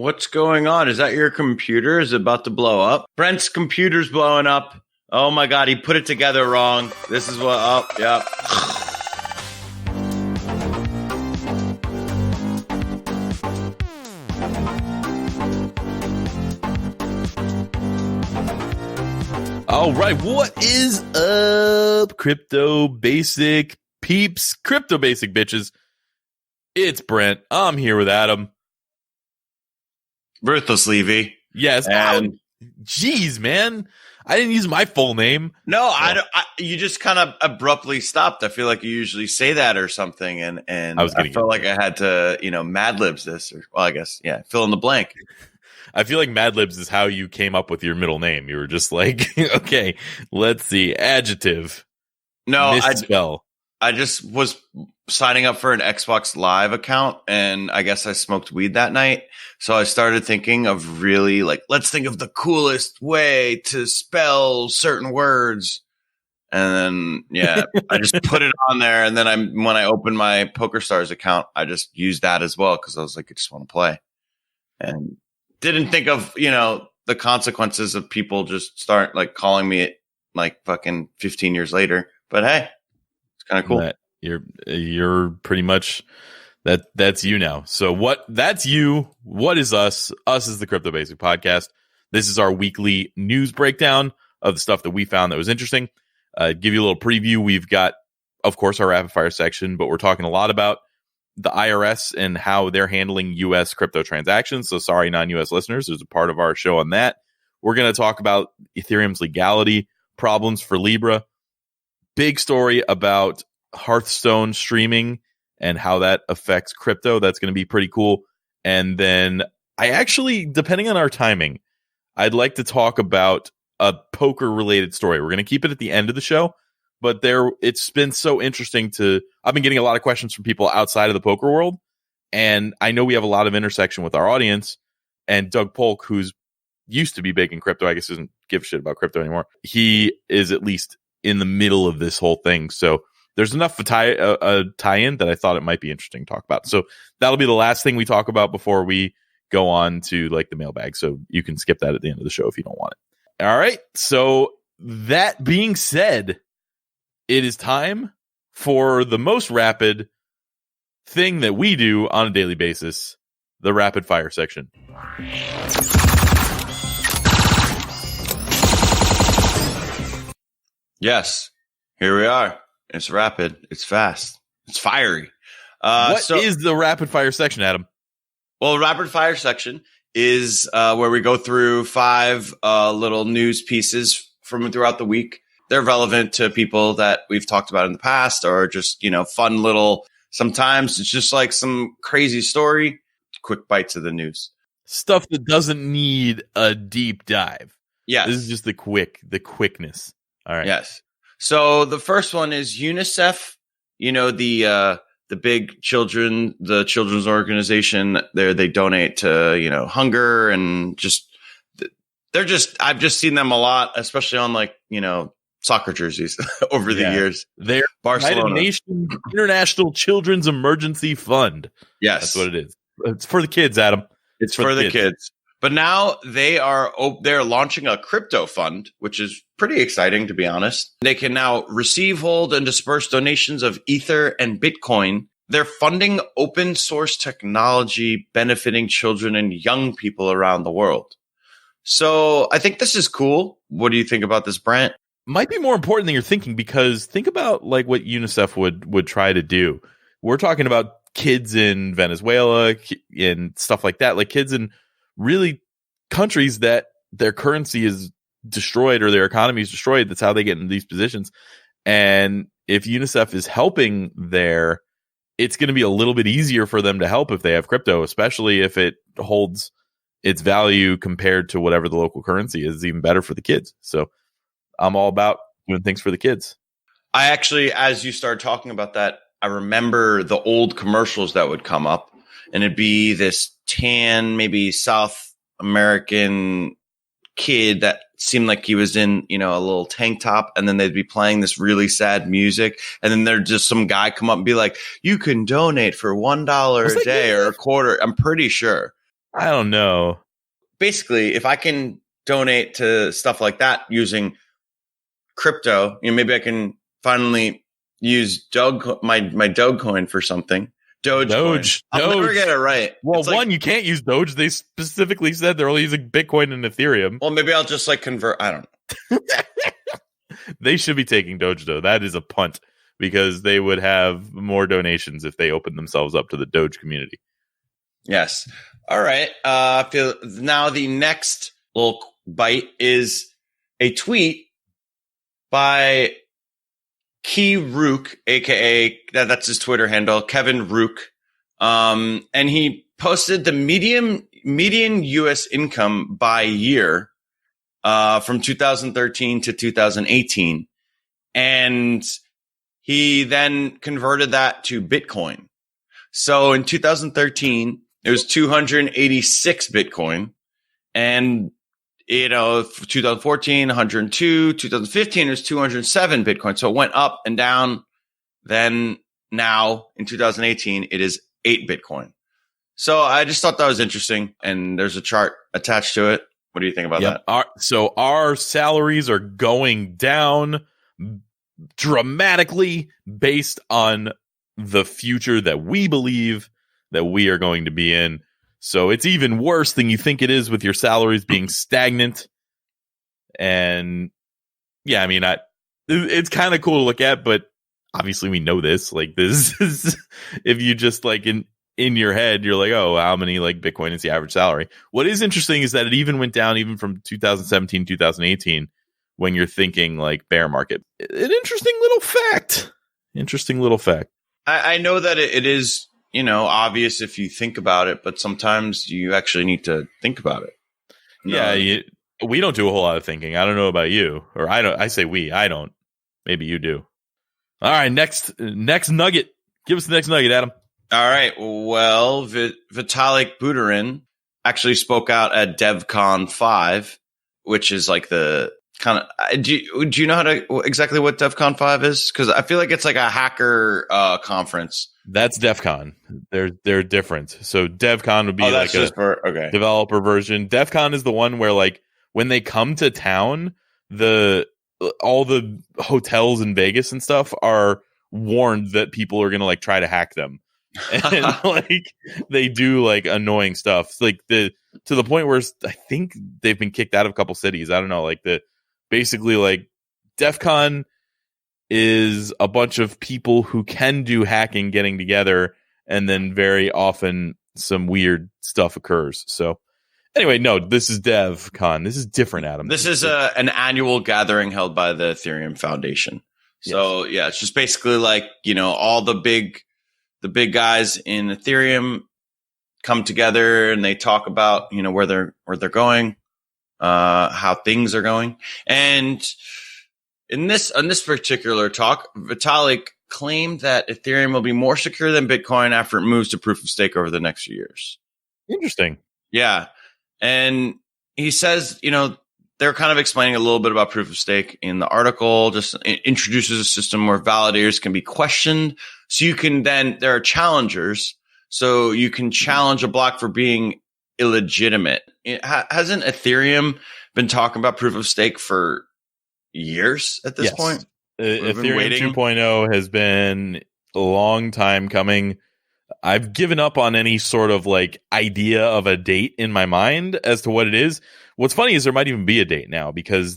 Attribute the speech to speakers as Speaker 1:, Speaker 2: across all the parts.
Speaker 1: What's going on? Is that your computer? Is it about to blow up? Brent's computer's blowing up. Oh my God, he put it together wrong. This is what, oh, yep.
Speaker 2: All right, what is up, Crypto Basic peeps, Crypto Basic bitches? It's Brent. I'm here with Adam.
Speaker 1: Ruthless Levy.
Speaker 2: Yes.
Speaker 1: And
Speaker 2: jeez, man. I didn't use my full name.
Speaker 1: No, you just kind of abruptly stopped. I feel like you usually say that or something. And I felt like I had to, Mad Libs this. Well, I guess, yeah, fill in the blank.
Speaker 2: I feel like Mad Libs is how you came up with your middle name. You were just like, okay, let's see. Adjective.
Speaker 1: No,
Speaker 2: misspell.
Speaker 1: I just was signing up for an Xbox Live account, and I guess I smoked weed that night. So I started thinking of really let's think of the coolest way to spell certain words. And then, yeah, I just put it on there. And then when I opened my PokerStars account, I just used that as well because I was like, I just want to play. And didn't think of, the consequences of people just start calling me fucking 15 years later. But hey, it's kind of cool.
Speaker 2: You're pretty much that's you now. So that's you. What is us? Us is the Crypto Basic Podcast. This is our weekly news breakdown of the stuff that we found that was interesting. Give you a little preview. We've got, of course, our rapid fire section, but we're talking a lot about the IRS and how they're handling U.S. crypto transactions. So sorry, non-U.S. listeners, there's a part of our show on that. We're going to talk about Ethereum's legality, problems for Libra, big story about Hearthstone streaming and how that affects crypto. That's going to be pretty cool. And then I actually, depending on our timing, I'd like to talk about a poker related story. We're going to keep it at the end of the show, but it's been so interesting I've been getting a lot of questions from people outside of the poker world. And I know we have a lot of intersection with our audience, and Doug Polk, who's used to be big in crypto, I guess doesn't give a shit about crypto anymore. He is at least in the middle of this whole thing. So there's enough of a tie-in that I thought it might be interesting to talk about. So that'll be the last thing we talk about before we go on to the mailbag. So you can skip that at the end of the show if you don't want it. All right. So that being said, it is time for the most rapid thing that we do on a daily basis, the rapid fire section.
Speaker 1: Yes, here we are. It's rapid. It's fast. It's fiery.
Speaker 2: What is the rapid fire section, Adam?
Speaker 1: Well, rapid fire section is where we go through 5 little news pieces from throughout the week. They're relevant to people that we've talked about in the past, or just, fun little, sometimes it's just like some crazy story, quick bites of the news.
Speaker 2: Stuff that doesn't need a deep dive.
Speaker 1: Yes.
Speaker 2: This is just the quickness. All right.
Speaker 1: Yes. So the first one is UNICEF, the big children's organization there. They donate to, hunger and I've just seen them a lot, especially on soccer jerseys over the years.
Speaker 2: They're
Speaker 1: Barcelona.
Speaker 2: United Nations International Children's Emergency Fund.
Speaker 1: Yes.
Speaker 2: That's what it is. It's for the kids, Adam.
Speaker 1: It's for the kids. But now they're launching a crypto fund, which is pretty exciting, to be honest. They can now receive, hold, and disperse donations of Ether and Bitcoin. They're funding open source technology benefiting children and young people around the world. So I think this is cool. What do you think about this, Brent?
Speaker 2: Might be more important than you're thinking, because think about what UNICEF would try to do. We're talking about kids in Venezuela and stuff like that, kids in really countries that their currency is destroyed or their economy is destroyed. That's how they get in these positions. And if UNICEF is helping there, it's going to be a little bit easier for them to help if they have crypto, especially if it holds its value compared to whatever the local currency is. Even better for the kids. So I'm all about doing things for the kids.
Speaker 1: I actually, as you started talking about that, I remember the old commercials that would come up, and it'd be this tan, maybe South American kid that seemed like he was in, a little tank top, and then they'd be playing this really sad music, and then there'd just some guy come up and be like, you can donate for $1 a day or a quarter. I'm pretty sure.
Speaker 2: I don't know.
Speaker 1: Basically, if I can donate to stuff like that using crypto, maybe I can finally use my Dogecoin for something. Dogecoin. I'll never get it right.
Speaker 2: Well, you can't use Doge. They specifically said they're only using Bitcoin and Ethereum.
Speaker 1: Well, maybe I'll just convert. I don't know.
Speaker 2: They should be taking Doge, though. That is a punt because they would have more donations if they opened themselves up to the Doge community.
Speaker 1: Yes. All right. Now the next little bite is a tweet by Key Rook, aka that's his Twitter handle, Kevin Rook. And he posted the median US income by year from 2013 to 2018. And he then converted that to Bitcoin. So in 2013, it was 286 Bitcoin. And 2014, 102, 2015, it was 207 Bitcoin. So it went up and down. Then now in 2018, it is 8 Bitcoin. So I just thought that was interesting. And there's a chart attached to it. What do you think about that?
Speaker 2: So our salaries are going down dramatically based on the future that we believe that we are going to be in. So it's even worse than you think it is with your salaries being stagnant. And yeah, I mean, it's kind of cool to look at, but obviously we know this. Like this is, if you just in your head, you're like, oh, how many Bitcoin is the average salary? What is interesting is that it even went down even from 2017, 2018, when you're thinking bear market. An interesting little fact.
Speaker 1: I know that it is, obvious if you think about it, but sometimes you actually need to think about it.
Speaker 2: Yeah, we don't do a whole lot of thinking. I don't know about you, or I don't. I say we. I don't. Maybe you do. All right, next nugget. Give us the next nugget, Adam.
Speaker 1: All right. Well, Vitalik Buterin actually spoke out at DevCon 5, which is the kind of. Do you know exactly what DevCon 5 is? Because I feel like it's a hacker conference.
Speaker 2: That's DEF CON. They're different. So DEF CON would be developer version. DEF CON is the one where when they come to town, all the hotels in Vegas and stuff are warned that people are gonna try to hack them. And they do annoying stuff. To the point where I think they've been kicked out of a couple cities. I don't know. Basically DEF CON is a bunch of people who can do hacking getting together, and then very often some weird stuff occurs. So anyway, no, this is DevCon. This is different, Adam.
Speaker 1: This is an annual gathering held by the Ethereum Foundation. So yes. Yeah, it's just basically all the big guys in Ethereum come together and they talk about, where they're going, how things are going. And on this particular talk, Vitalik claimed that Ethereum will be more secure than Bitcoin after it moves to proof of stake over the next few years.
Speaker 2: Interesting.
Speaker 1: Yeah. And he says, they're kind of explaining a little bit about proof of stake in the article, just introduces a system where validators can be questioned. So there are challengers. So you can challenge a block for being illegitimate. Hasn't Ethereum been talking about proof of stake for years at this point?
Speaker 2: Ethereum 2.0 has been a long time coming. I've given up on any sort of idea of a date in my mind as to what it is. What's funny is there might even be a date now because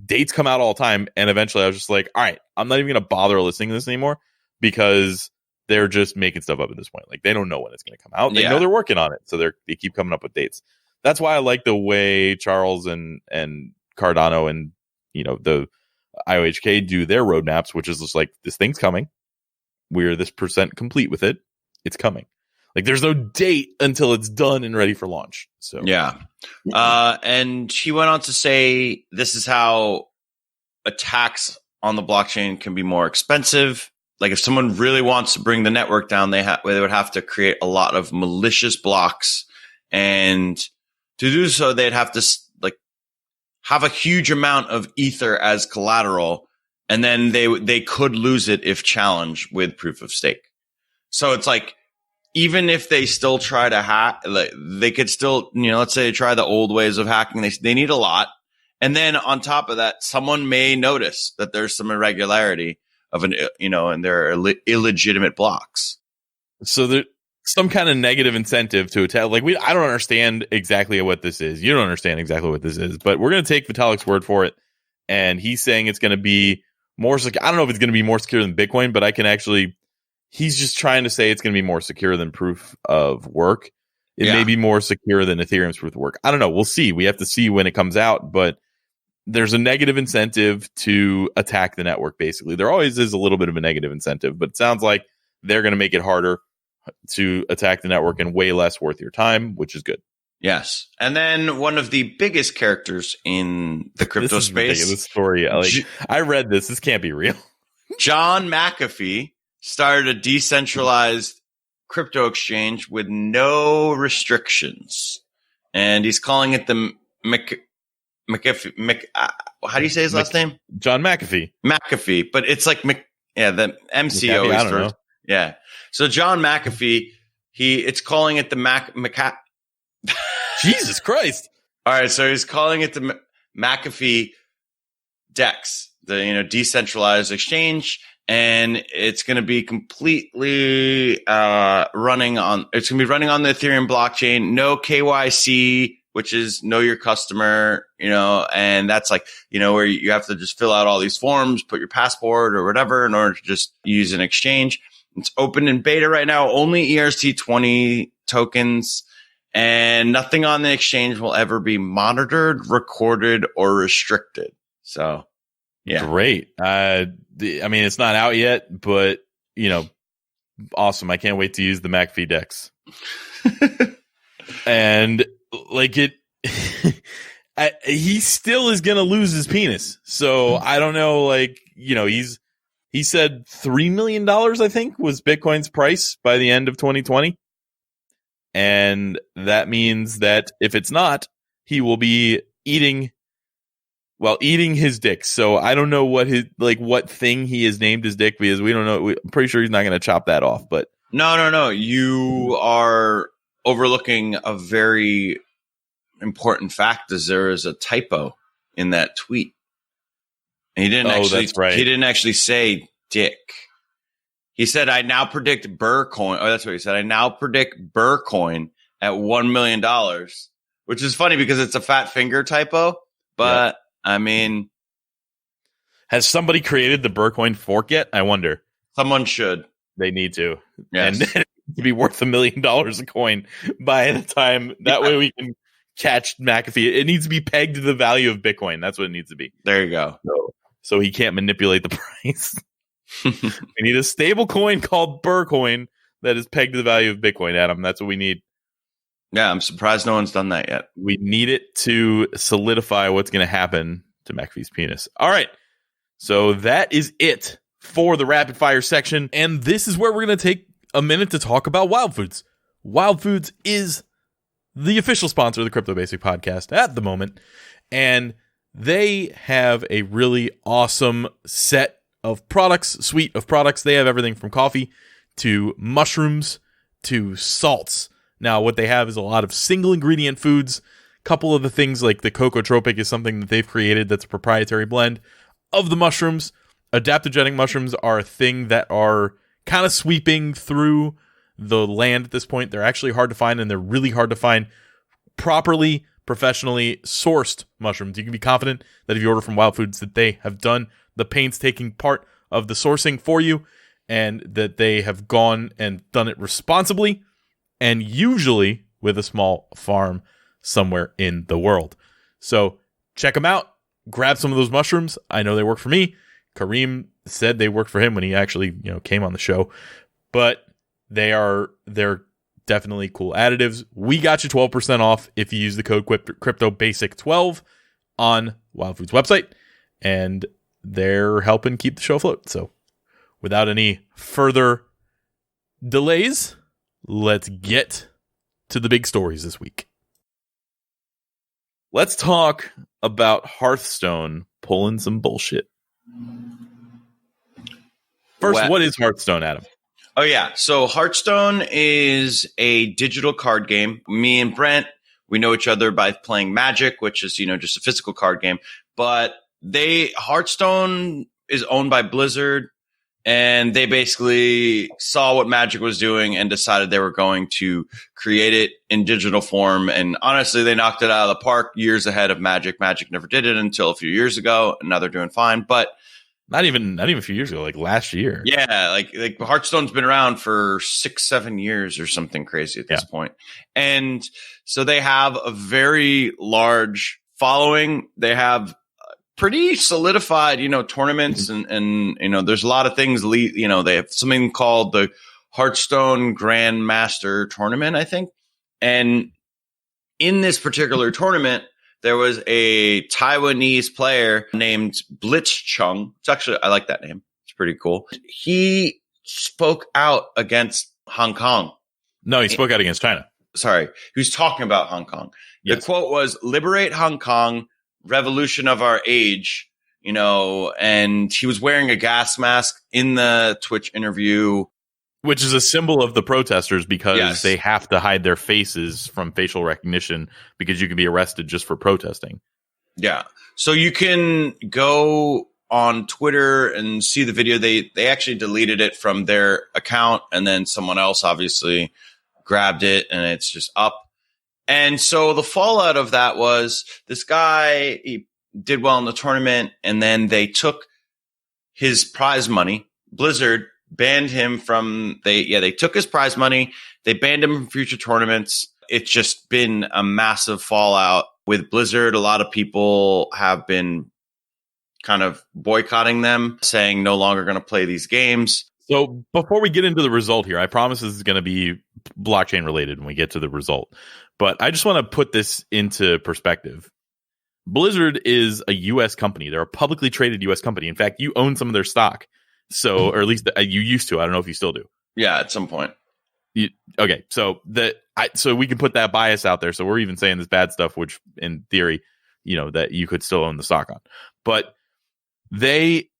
Speaker 2: dates come out all the time. And eventually I was just all right, I'm not even going to bother listening to this anymore because they're just making stuff up at this point. They don't know when it's going to come out. They know they're working on it. So they keep coming up with dates. That's why I like the way Charles and Cardano and the IOHK do their roadmaps, which is just this thing's coming. We're this % complete with it. It's coming. There's no date until it's done and ready for launch. So
Speaker 1: yeah. And he went on to say this is how attacks on the blockchain can be more expensive. If someone really wants to bring the network down, they would have to create a lot of malicious blocks, and to do so, they'd have to have a huge amount of ether as collateral, and then they could lose it if challenged with proof of stake. So it's even if they still try to hack, like, they could still, let's say they try the old ways of hacking. They need a lot. And then on top of that, someone may notice that there's some irregularity of and there are illegitimate blocks.
Speaker 2: So there's some kind of negative incentive to attack. Like, I don't understand exactly what this is. You don't understand exactly what this is, but we're going to take Vitalik's word for it. And he's saying it's going to be more secure. I don't know if it's going to be more secure than Bitcoin, but he's just trying to say it's going to be more secure than proof of work. It may be more secure than Ethereum's proof of work. I don't know. We'll see. We have to see when it comes out, but there's a negative incentive to attack the network, basically. There always is a little bit of a negative incentive, but it sounds like they're going to make it harder to attack the network and way less worth your time, which is good.
Speaker 1: Yes. And then one of the biggest characters in the crypto space.
Speaker 2: This story, I read this. This can't be real.
Speaker 1: John McAfee started a decentralized crypto exchange with no restrictions. And he's calling it the McAfee. How do you say his last name?
Speaker 2: John McAfee.
Speaker 1: McAfee. But it's like, the MCO.
Speaker 2: I don't know.
Speaker 1: Yeah. So John McAfee, it's calling it the
Speaker 2: Jesus Christ.
Speaker 1: All right. So he's calling it the McAfee DEX, the, decentralized exchange. And it's going to be completely running on the Ethereum blockchain. No KYC, which is know your customer, and that's like, where you have to just fill out all these forms, put your passport or whatever in order to just use an exchange. It's open in beta right now, only ERC20 tokens, and nothing on the exchange will ever be monitored, recorded, or restricted. So, yeah.
Speaker 2: Great. It's not out yet, but, awesome. I can't wait to use the McAfee DEX. And he still is going to lose his penis. So I don't know, he said $3 million, I think, was Bitcoin's price by the end of 2020. And that means that if it's not, he will be eating his dick. So I don't know what thing he has named his dick, because we don't know. I'm pretty sure he's not going to chop that off, but
Speaker 1: no. You are overlooking a very important fact, is there is a typo in that tweet. And he didn't
Speaker 2: that's right.
Speaker 1: He didn't actually say dick. He said, I now predict Burcoin. Oh, that's what he said. I now predict Burcoin at $1 million, which is funny because it's a fat finger typo. But
Speaker 2: has somebody created the Burcoin fork yet? I wonder.
Speaker 1: Someone should.
Speaker 2: They need to.
Speaker 1: Yes.
Speaker 2: And to be worth $1 million a coin by the time. That way we can catch McAfee. It needs to be pegged to the value of Bitcoin. That's what it needs to be.
Speaker 1: There you go.
Speaker 2: So he can't manipulate the price. We need a stable coin called Burcoin that is pegged to the value of Bitcoin, Adam. That's what we need.
Speaker 1: Yeah, I'm surprised no one's done that yet.
Speaker 2: We need it to solidify what's going to happen to McAfee's penis. All right. So that is it for the rapid fire section. And this is where we're going to take a minute to talk about Wild Foods. Wild Foods is the official sponsor of the Crypto Basic podcast at the moment. And they have a really awesome suite of products. They have everything from coffee to mushrooms to salts. Now, what they have is a lot of single ingredient foods. A couple of the things like the Cocotropic is something that they've created that's a proprietary blend of the mushrooms. Adaptogenic mushrooms are a thing that are kind of sweeping through the land at this point. They're actually hard to find, and they're really hard to find properly, professionally sourced mushrooms. You can be confident that if you order from Wild Foods that they have done the painstaking part of the sourcing for you, and that they have gone and done it responsibly, and usually with a small farm somewhere in the world. So check them out. Grab some of those mushrooms. I know they work for me. Kareem said they worked for him when he actually, came on the show. But they're definitely cool additives. We got you 12% off if you use the code CryptoBasic12 on Wild Foods website, and they're helping keep the show afloat. So without any further delays, let's get to the big stories this week. Let's talk about Hearthstone pulling some bullshit. First, what is Hearthstone, Adam?
Speaker 1: Oh, yeah. So Hearthstone is a digital card game. Me and Brent, we know each other by playing Magic, which is, just a physical card game. But Hearthstone is owned by Blizzard, and they basically saw what Magic was doing and decided they were going to create it in digital form. And honestly, they knocked it out of the park years ahead of Magic. Magic never did it until a few years ago, and now they're doing fine. But
Speaker 2: not even a few years ago, like last year.
Speaker 1: Yeah, like Hearthstone's been around for 6-7 years or something crazy at this point. And so they have a very large following. They have pretty solidified, tournaments and there's a lot of things, they have something called the Hearthstone Grandmaster Tournament, I think. And in this particular tournament, there was a Taiwanese player named Blitzchung. I like that name. It's pretty cool. He spoke out against Hong Kong.
Speaker 2: No, he spoke out against China.
Speaker 1: Sorry. He was talking about Hong Kong. Yes. The quote was, "Liberate Hong Kong, revolution of our age," and he was wearing a gas mask in the Twitch interview.
Speaker 2: Which is a symbol of the protesters because they have to hide their faces from facial recognition because you can be arrested just for protesting.
Speaker 1: Yeah. So you can go on Twitter and see the video. They actually deleted it from their account, and then someone else obviously grabbed it, and it's just up. And so the fallout of that was this guy, he did well in the tournament, and then they took his prize money. Blizzard banned him from they took his prize money. They banned him from future tournaments. It's just been a massive fallout with Blizzard. A lot of people have been kind of boycotting them, saying no longer going to play these games.
Speaker 2: So before we get into the result here, I promise this is going to be blockchain related when we get to the result. But I just want to put this into perspective. Blizzard is a U.S. company. They're a publicly traded U.S. company. In fact, you own some of their stock. So, or at least you used to. I don't know if you still do.
Speaker 1: Yeah, at some point.
Speaker 2: Okay, so so we can put that bias out there. So we're even saying this bad stuff, which in theory, that you could still own the stock on. But they,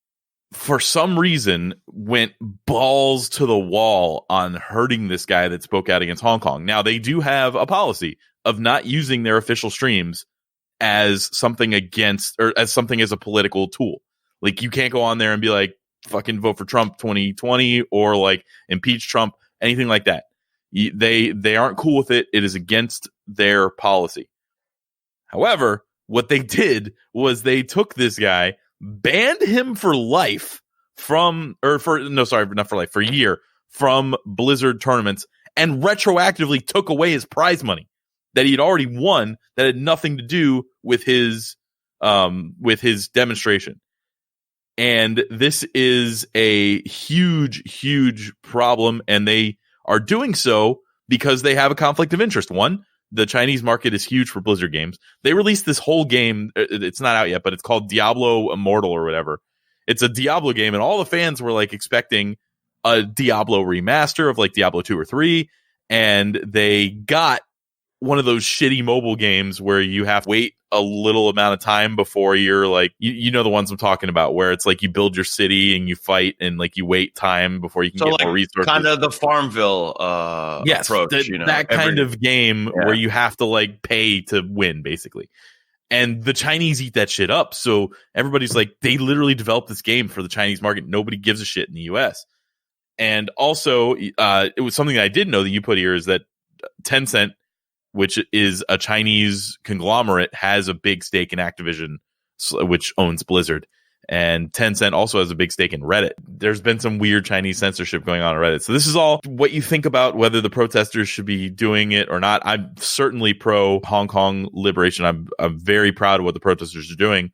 Speaker 2: for some reason, went balls to the wall on hurting this guy that spoke out against Hong Kong. Now, they do have a policy of not using their official streams as something as a political tool. Like, you can't go on there and be like, fucking vote for Trump 2020 or like impeach Trump, anything like that. They aren't cool with it. It is against their policy. However, what they did was they took this guy, banned him for life for a year from Blizzard tournaments, and retroactively took away his prize money that he'd already won that had nothing to do with his demonstration. And this is a huge, huge problem, and they are doing so because they have a conflict of interest. One, the Chinese market is huge for Blizzard games. They released this whole game. It's not out yet, but it's called Diablo Immortal or whatever. It's a Diablo game, and all the fans were like expecting a Diablo remaster of like Diablo 2 or 3, and they got one of those shitty mobile games where you have to wait a little amount of time before you're like, you know the ones I'm talking about, where it's like you build your city and you fight and like you wait time before you can get more resources.
Speaker 1: Kind of the Farmville approach.
Speaker 2: That kind of game where you have to like pay to win, basically. And the Chinese eat that shit up. So everybody's like, they literally developed this game for the Chinese market. Nobody gives a shit in the US. And also, it was something that I did know that you put here is that Tencent, which is a Chinese conglomerate, has a big stake in Activision, which owns Blizzard. And Tencent also has a big stake in Reddit. There's been some weird Chinese censorship going on Reddit. So this is all what you think about whether the protesters should be doing it or not. I'm certainly pro Hong Kong liberation. I'm very proud of what the protesters are doing.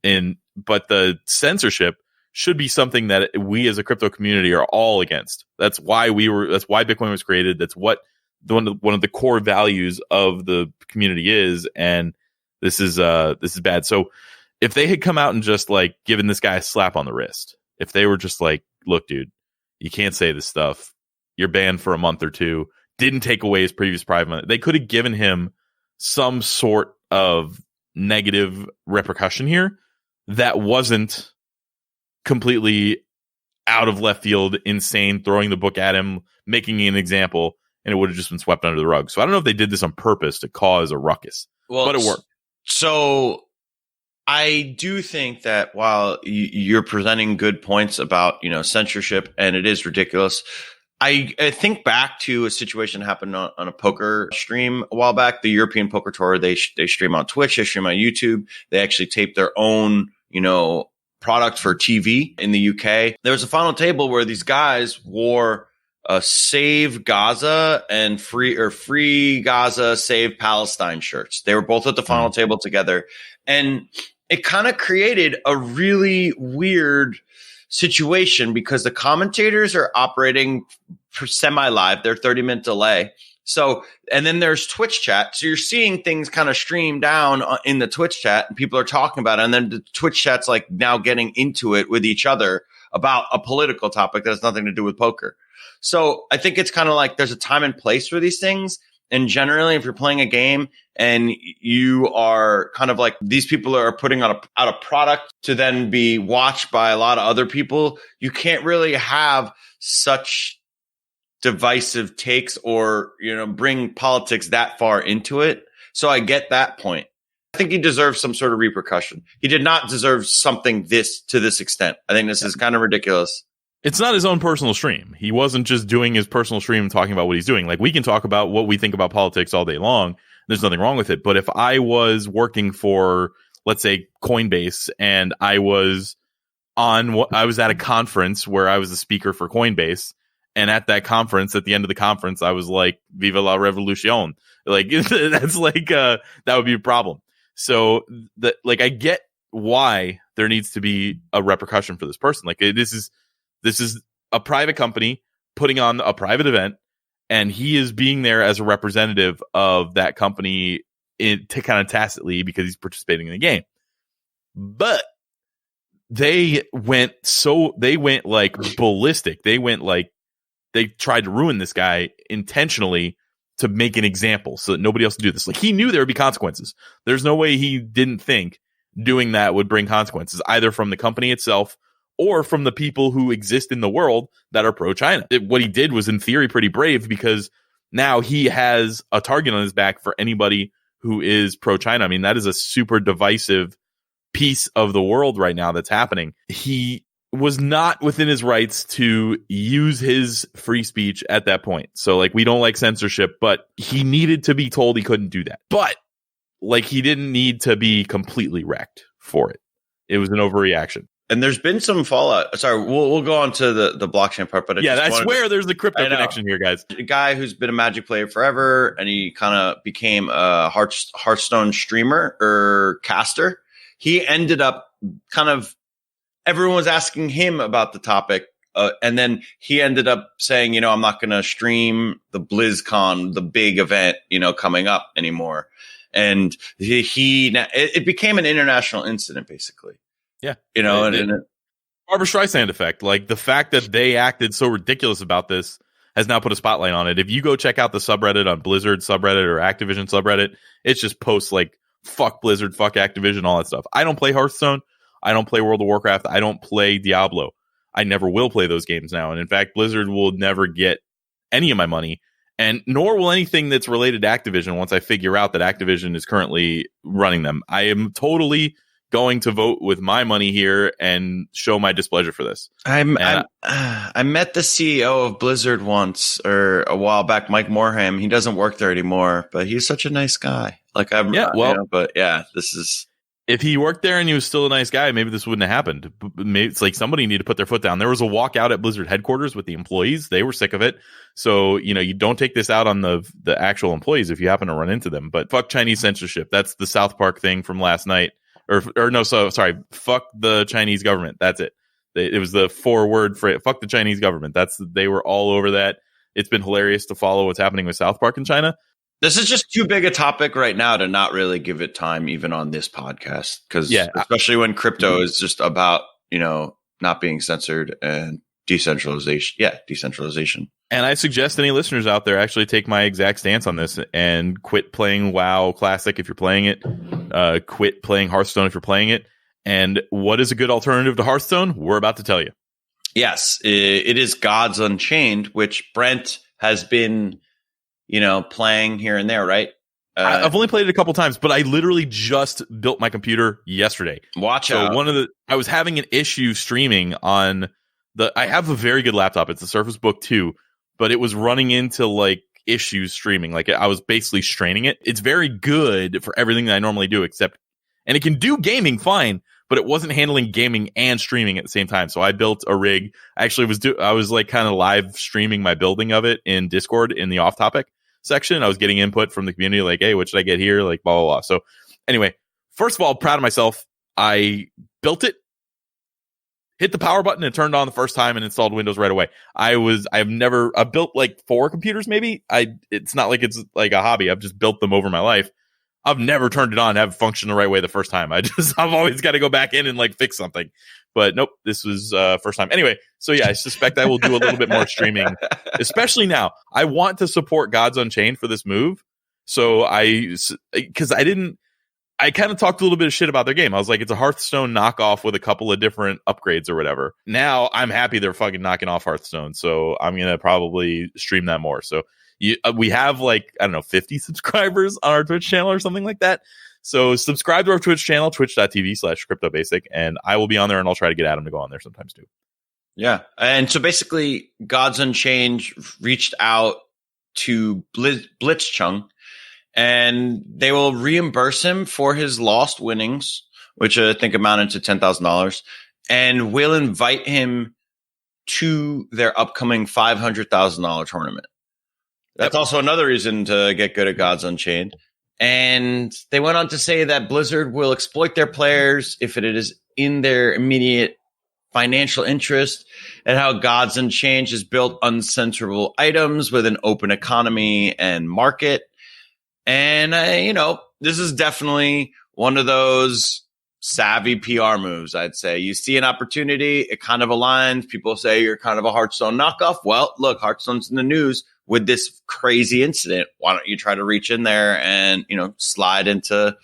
Speaker 2: But the censorship should be something that we as a crypto community are all against. That's why Bitcoin was created. That's what one of the core values of the community is, and this is bad. So if they had come out and just like given this guy a slap on the wrist, if they were just like, look, dude, you can't say this stuff, you're banned for a month or two, didn't take away his previous prize money, they could have given him some sort of negative repercussion here that wasn't completely out of left field, insane, throwing the book at him, making an example, and it would have just been swept under the rug. So I don't know if they did this on purpose to cause a ruckus, but it worked.
Speaker 1: So I do think that while you're presenting good points about, censorship, and it is ridiculous, I think back to a situation that happened on a poker stream a while back. The European Poker Tour, they stream on Twitch, they stream on YouTube. They actually tape their own, product for TV in the UK. There was a final table where these guys wore Save Gaza and Free Gaza, Save Palestine shirts. They were both at the final table together. And it kind of created a really weird situation because the commentators are operating for semi-live. They're 30-minute delay. So, and then there's Twitch chat. So you're seeing things kind of stream down in the Twitch chat and people are talking about it. And then the Twitch chat's like now getting into it with each other about a political topic that has nothing to do with poker. So I think it's kind of like there's a time and place for these things. And generally, if you're playing a game and you are kind of like these people are putting out a product to then be watched by a lot of other people, you can't really have such divisive takes or, bring politics that far into it. So I get that point. I think he deserves some sort of repercussion. He did not deserve something to this extent. I think this is kind of ridiculous.
Speaker 2: It's not his own personal stream. He wasn't just doing his personal stream and talking about what he's doing. Like, we can talk about what we think about politics all day long. There's nothing wrong with it. But if I was working for, let's say, Coinbase, and I was at a conference where I was the speaker for Coinbase, and at that conference, at the end of the conference, I was like, "Viva la revolution!" Like, that's like that would be a problem. So, I get why there needs to be a repercussion for this person. Like, this is a private company putting on a private event, and he is being there as a representative of that company to kind of tacitly because he's participating in the game. But they went like ballistic. They tried to ruin this guy intentionally to make an example so that nobody else would do this. Like, he knew there would be consequences. There's no way he didn't think doing that would bring consequences, either from the company itself or from the people who exist in the world that are pro-China. What he did was, in theory, pretty brave, because now he has a target on his back for anybody who is pro-China. I mean, that is a super divisive piece of the world right now that's happening. He was not within his rights to use his free speech at that point. So, we don't like censorship, but he needed to be told he couldn't do that. But, he didn't need to be completely wrecked for it. It was an overreaction.
Speaker 1: And there's been some fallout. Sorry, we'll go on to the blockchain part. But
Speaker 2: I swear there's the crypto connection here, guys.
Speaker 1: A guy who's been a Magic player forever, and he kind of became a Hearthstone streamer or caster. He ended up everyone was asking him about the topic. And then he ended up saying, I'm not going to stream the BlizzCon, the big event, coming up anymore. And it became an international incident, basically.
Speaker 2: Yeah.
Speaker 1: And
Speaker 2: Barbra Streisand effect. Like, the fact that they acted so ridiculous about this has now put a spotlight on it. If you go check out the subreddit on Blizzard subreddit or Activision subreddit, it's just posts like, fuck Blizzard, fuck Activision, all that stuff. I don't play Hearthstone. I don't play World of Warcraft. I don't play Diablo. I never will play those games now. And in fact, Blizzard will never get any of my money, and nor will anything that's related to Activision once I figure out that Activision is currently running them. I am totally going to vote with my money here and show my displeasure for this.
Speaker 1: I met the CEO of Blizzard once, or a while back, Mike Morhaime. He doesn't work there anymore, but he's such a nice guy. This is.
Speaker 2: If he worked there and he was still a nice guy, maybe this wouldn't have happened. Maybe it's like somebody needed to put their foot down. There was a walkout at Blizzard headquarters with the employees. They were sick of it. So, you don't take this out on the actual employees if you happen to run into them. But fuck Chinese censorship. That's the South Park thing from last night. Fuck the Chinese government. That's it. It was the 4-word phrase. Fuck the Chinese government. They were all over that. It's been hilarious to follow what's happening with South Park in China.
Speaker 1: This is just too big a topic right now to not really give it time, even on this podcast. Because especially when crypto is just about, not being censored and decentralization. Yeah, decentralization.
Speaker 2: And I suggest any listeners out there actually take my exact stance on this and quit playing WoW Classic if you're playing it. Quit playing Hearthstone if you're playing it. And what is a good alternative to Hearthstone? We're about to tell you.
Speaker 1: Yes, it is Gods Unchained, which Brent has been, playing here and there, right?
Speaker 2: I've only played it a couple times, but I literally just built my computer yesterday.
Speaker 1: Watch out.
Speaker 2: I was having an issue streaming on I have a very good laptop. It's a Surface Book 2, but it was running into like issues streaming. Like I was basically straining it. It's very good for everything that I normally do, and it can do gaming fine, but it wasn't handling gaming and streaming at the same time. So I built a rig. I actually I was like kind of live streaming my building of it in Discord in the off topic section. I was getting input from the community, like, hey, what should I get here? Like, blah, blah, blah. So anyway, first of all, proud of myself. I built it, hit the power button and turned on the first time and installed Windows right away. I've built like 4 computers, maybe. It's not like it's like a hobby. I've just built them over my life. I've never turned it on and have it function the right way the first time. I've always got to go back in and like fix something. But nope, this was first time. Anyway, so yeah, I suspect I will do a little bit more streaming, especially now. I want to support Gods Unchained for this move. So I kind of talked a little bit of shit about their game. I was like, it's a Hearthstone knockoff with a couple of different upgrades or whatever. Now I'm happy they're fucking knocking off Hearthstone. So I'm going to probably stream that more. So we have like, I don't know, 50 subscribers on our Twitch channel or something like that. So subscribe to our Twitch channel, twitch.tv/cryptobasic, and I will be on there and I'll try to get Adam to go on there sometimes too.
Speaker 1: Yeah. And so basically Gods Unchained reached out to Blitzchung, and they will reimburse him for his lost winnings, which I think amounted to $10,000, and will invite him to their upcoming $500,000 tournament. That's also another reason to get good at Gods Unchained. And they went on to say that Blizzard will exploit their players if it is in their immediate financial interest, and how Gods Unchained is built uncensorable items with an open economy and market. And, this is definitely one of those savvy PR moves, I'd say. You see an opportunity, it kind of aligns. People say you're kind of a Hearthstone knockoff. Well, look, Hearthstone's in the news with this crazy incident. Why don't you try to reach in there and, slide into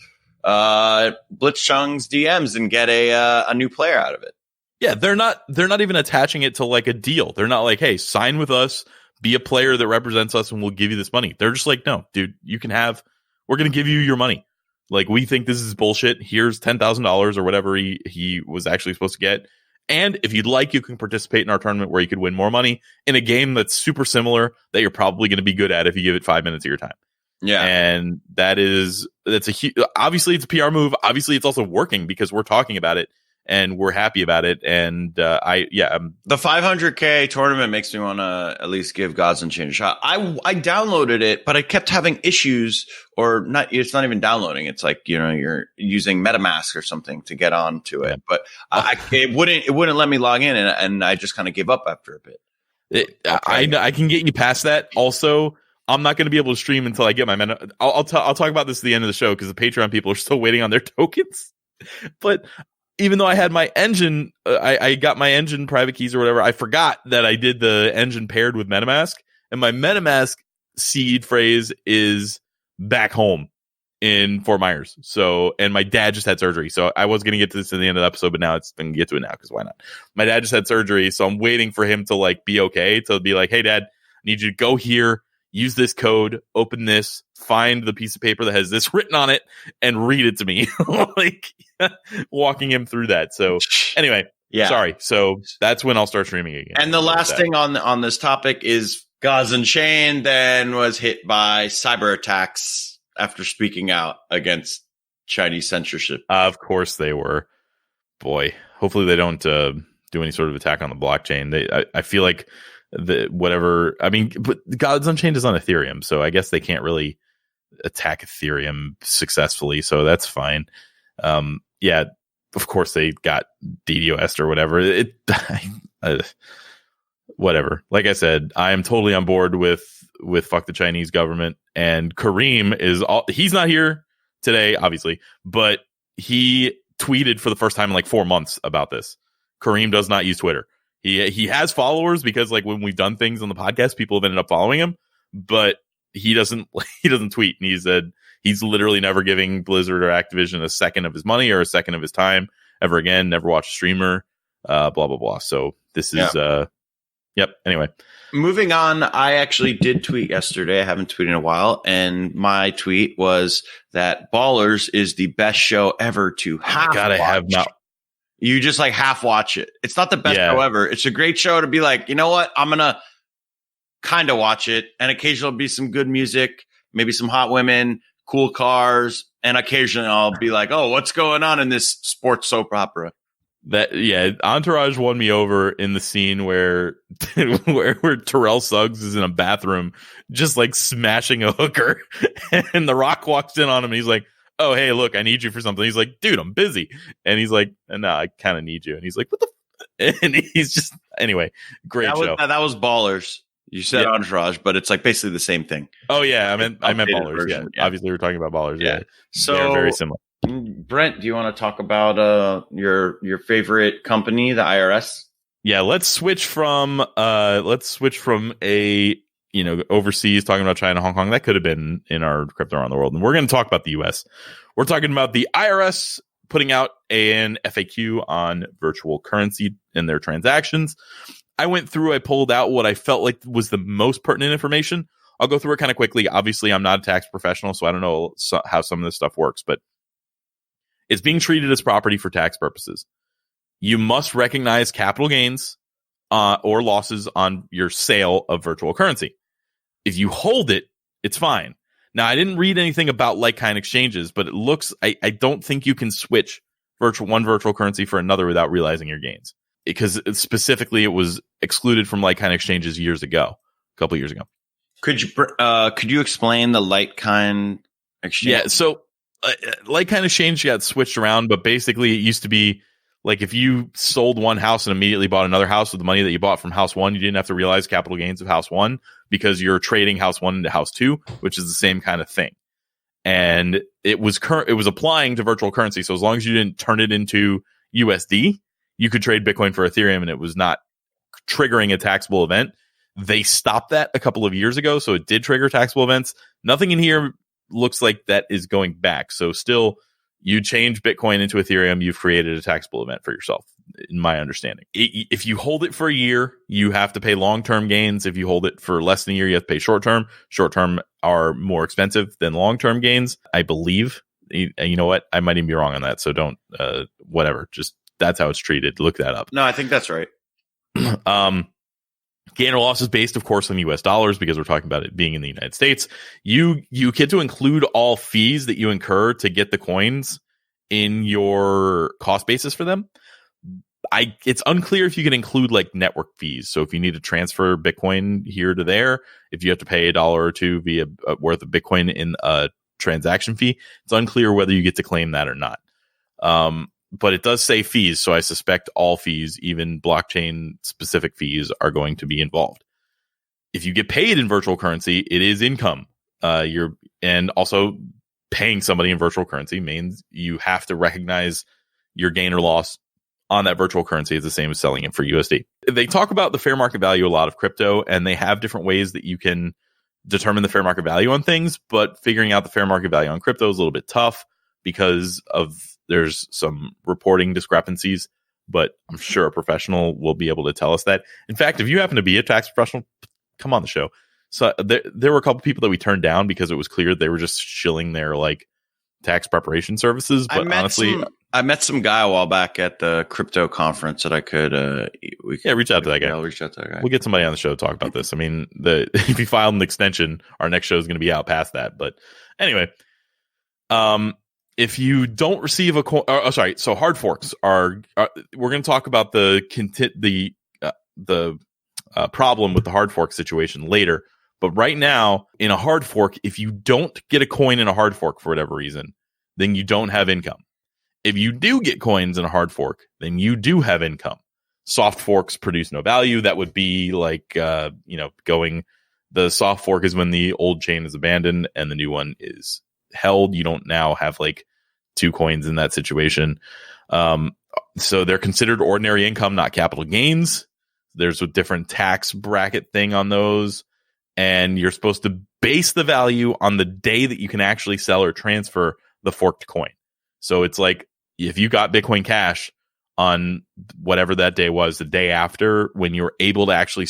Speaker 1: Blitzchung's DMs and get a new player out of it?
Speaker 2: Yeah, they're not even attaching it to like a deal. They're not like, hey, sign with us, be a player that represents us, and we'll give you this money. They're just like, no, dude, we're going to give you your money. Like, we think this is bullshit. Here's $10,000 or whatever he was actually supposed to get. And if you'd like, you can participate in our tournament where you could win more money in a game that's super similar that you're probably going to be good at if you give it 5 minutes of your time.
Speaker 1: Yeah.
Speaker 2: And obviously it's a PR move. Obviously it's also working because we're talking about it and we're happy about it. And
Speaker 1: the 500K tournament makes me want to at least give Gods Unchained a shot. I downloaded it, but I kept having issues, or not. It's not even downloading. It's like, you're using MetaMask or something to get onto it, but it wouldn't let me log in, and I just kind of gave up after a bit.
Speaker 2: I can get you past that. Also, I'm not going to be able to stream until I get my meta. I'll talk about this at the end of the show because the Patreon people are still waiting on their tokens. But even though I had my engine, I got my engine private keys or whatever, I forgot that I did the engine paired with MetaMask, and my MetaMask seed phrase is back home in Fort Myers. So, and my dad just had surgery. So I was going to get to this in the end of the episode, but now I'm going to get to it now because why not? My dad just had surgery. So I'm waiting for him to like be okay, to be like, hey, Dad, I need you to go here, use this code, open this, find the piece of paper that has this written on it, and read it to me. Like walking him through that. So anyway, yeah. Sorry. So that's when I'll start streaming again.
Speaker 1: And the last thing on this topic is Gods Unchained then was hit by cyber attacks after speaking out against Chinese censorship.
Speaker 2: Of course they were. Boy, hopefully they don't do any sort of attack on the blockchain. I feel like but Gods Unchained is on Ethereum, so I guess they can't really attack Ethereum successfully, so that's fine. Yeah, of course they got DDoS or whatever. Whatever. Like I said, I am totally on board with fuck the Chinese government. And Kareem he's not here today, obviously, but he tweeted for the first time in like 4 months about this. Kareem does not use Twitter. He has followers because like when we've done things on the podcast, people have ended up following him, but he doesn't tweet. And he said he's literally never giving Blizzard or Activision a second of his money or a second of his time ever again. Never watch a streamer blah, blah, blah. So this is, yep. Anyway.
Speaker 1: Moving on, I actually did tweet yesterday. I haven't tweeted in a while. And my tweet was that Ballers is the best show ever to half watch.
Speaker 2: I have not.
Speaker 1: You just like half watch it. It's not the best show ever. It's a great show to be like, you know what? I'm going to kind of watch it. And occasionally there'll be some good music, maybe some hot women, cool cars. And occasionally I'll be like, oh, what's going on in this sports soap opera?
Speaker 2: Entourage won me over in the scene where where Terrell Suggs is in a bathroom just like smashing a hooker, and The Rock walks in on him and he's like, oh, hey, look, I need you for something. He's like, dude, I'm busy. And he's like, no, I kind of need you. And he's like, what the and he's just, anyway, great show.
Speaker 1: That was Ballers. You said Entourage, but it's like basically the same thing.
Speaker 2: Oh yeah, I meant Ballers. Version. Yeah. Obviously we're talking about Ballers. Yeah.
Speaker 1: So
Speaker 2: they're very similar.
Speaker 1: Brent, do you want to talk about your favorite company, the IRS?
Speaker 2: Yeah, let's switch from a overseas, talking about China, Hong Kong. That could have been in our crypto around the world, and we're going to talk about the US. We're talking about the IRS putting out an FAQ on virtual currency and their transactions. I pulled out what I felt like was the most pertinent information. I'll go through it kind of quickly. Obviously, I'm not a tax professional, so I don't know how some of this stuff works, but it's being treated as property for tax purposes. You must recognize capital gains or losses on your sale of virtual currency. If you hold it, it's fine. Now, I didn't read anything about like-kind exchanges, but it looks, I don't think you can switch one virtual currency for another without realizing your gains. Because specifically, it was excluded from like-kind exchanges a couple years ago.
Speaker 1: Could you explain the like-kind exchange?
Speaker 2: Yeah, so like-kind exchange got switched around, but basically it used to be like if you sold one house and immediately bought another house with the money that you bought from house one, you didn't have to realize capital gains of house one because you're trading house one into house two, which is the same kind of thing. And it was applying to virtual currency. So as long as you didn't turn it into USD, you could trade Bitcoin for Ethereum and it was not triggering a taxable event. They stopped that a couple of years ago, so it did trigger taxable events. Nothing in here looks like that is going back. So still, you change Bitcoin into Ethereum, you've created a taxable event for yourself, in my understanding. If you hold it for a year, you have to pay long-term gains. If you hold it for less than a year, you have to pay short-term. Short-term are more expensive than long-term gains, I believe. And you know what? I might even be wrong on that, so don't, whatever. Just, that's how it's treated. Look that up.
Speaker 1: No, I think that's right.
Speaker 2: Gain or loss is based, of course, on US dollars because we're talking about it being in the United States. You get to include all fees that you incur to get the coins in your cost basis for them. It's unclear if you can include like network fees. So if you need to transfer Bitcoin here to there, if you have to pay $1 or $2 via worth of Bitcoin in a transaction fee, it's unclear whether you get to claim that or not. But it does say fees, so I suspect all fees, even blockchain-specific fees, are going to be involved. If you get paid in virtual currency, it is income. And also paying somebody in virtual currency means you have to recognize your gain or loss on that virtual currency. It's the same as selling it for USD. They talk about the fair market value a lot of crypto, and they have different ways that you can determine the fair market value on things, but figuring out the fair market value on crypto is a little bit tough because there's some reporting discrepancies, but I'm sure a professional will be able to tell us that. In fact, if you happen to be a tax professional, come on the show. So there were a couple people that we turned down because it was clear they were just shilling their like tax preparation services. But honestly,
Speaker 1: I met some guy a while back at the crypto conference that I could
Speaker 2: reach out to that guy.
Speaker 1: I'll reach out to that guy.
Speaker 2: We'll get somebody on the show to talk about this. I mean, if you filed an extension, our next show is going to be out past that. But anyway, if you don't receive a coin, so hard forks are we're going to talk about the problem with the hard fork situation later. But right now, in a hard fork, if you don't get a coin in a hard fork for whatever reason, then you don't have income. If you do get coins in a hard fork, then you do have income. Soft forks produce no value. That would be like, the soft fork is when the old chain is abandoned and the new one is held. You don't now have like 2 coins in that situation. So they're considered ordinary income, not capital gains. There's a different tax bracket thing on those. And you're supposed to base the value on the day that you can actually sell or transfer the forked coin. So it's like if you got Bitcoin Cash on whatever that day was, the day after, when you're able to actually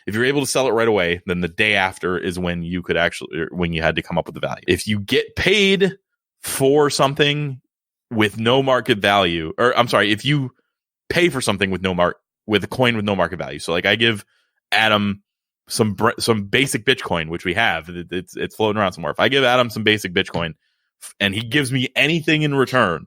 Speaker 2: if you're able to sell it right away, then the day after is when you could actually, when you had to come up with the value. If you get paid for something with no market value, or I'm sorry, if you pay for something with with a coin with no market value. So like I give Adam some basic Bitcoin, which we have, it's floating around somewhere. If I give Adam some basic Bitcoin and he gives me anything in return,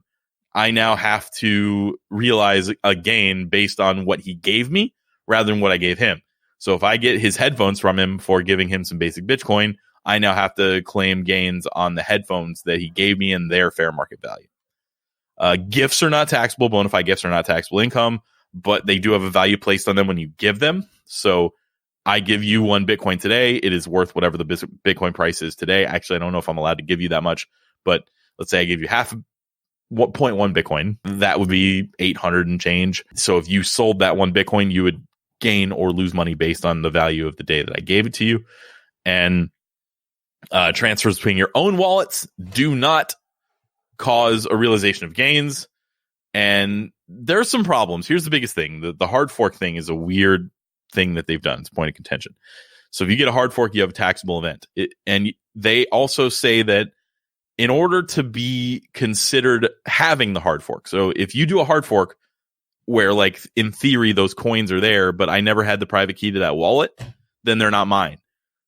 Speaker 2: I now have to realize a gain based on what he gave me rather than what I gave him. So if I get his headphones from him for giving him some basic Bitcoin, I now have to claim gains on the headphones that he gave me and their fair market value. Gifts are not taxable. Bona fide gifts are not taxable income, but they do have a value placed on them when you give them. So I give you 1 Bitcoin today. It is worth whatever the Bitcoin price is today. Actually, I don't know if I'm allowed to give you that much, but let's say I give you 0.1 Bitcoin. That would be 800 and change. So if you sold that 1 Bitcoin, you would gain or lose money based on the value of the day that I gave it to you. And transfers between your own wallets do not cause a realization of gains. And there's some problems. Here's the biggest thing. The hard fork thing is a weird thing that they've done. It's a point of contention. So if you get a hard fork, you have a taxable event. And they also say that in order to be considered having the hard fork, so if you do a hard fork where, like, in theory, those coins are there, but I never had the private key to that wallet, then they're not mine.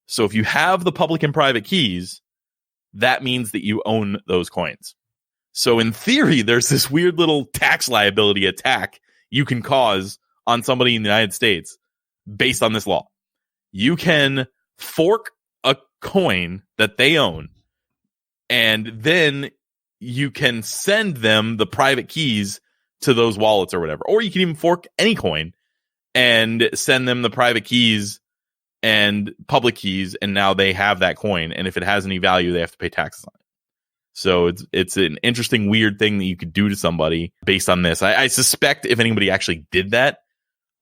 Speaker 2: So if you have the public and private keys, that means that you own those coins. So in theory, there's this weird little tax liability attack you can cause on somebody in the United States based on this law. You can fork a coin that they own, and then you can send them the private keys to those wallets or whatever. Or you can even fork any coin and send them the private keys and public keys, and now they have that coin. And if it has any value, they have to pay taxes on it. So it's an interesting, weird thing that you could do to somebody based on this. I suspect if anybody actually did that,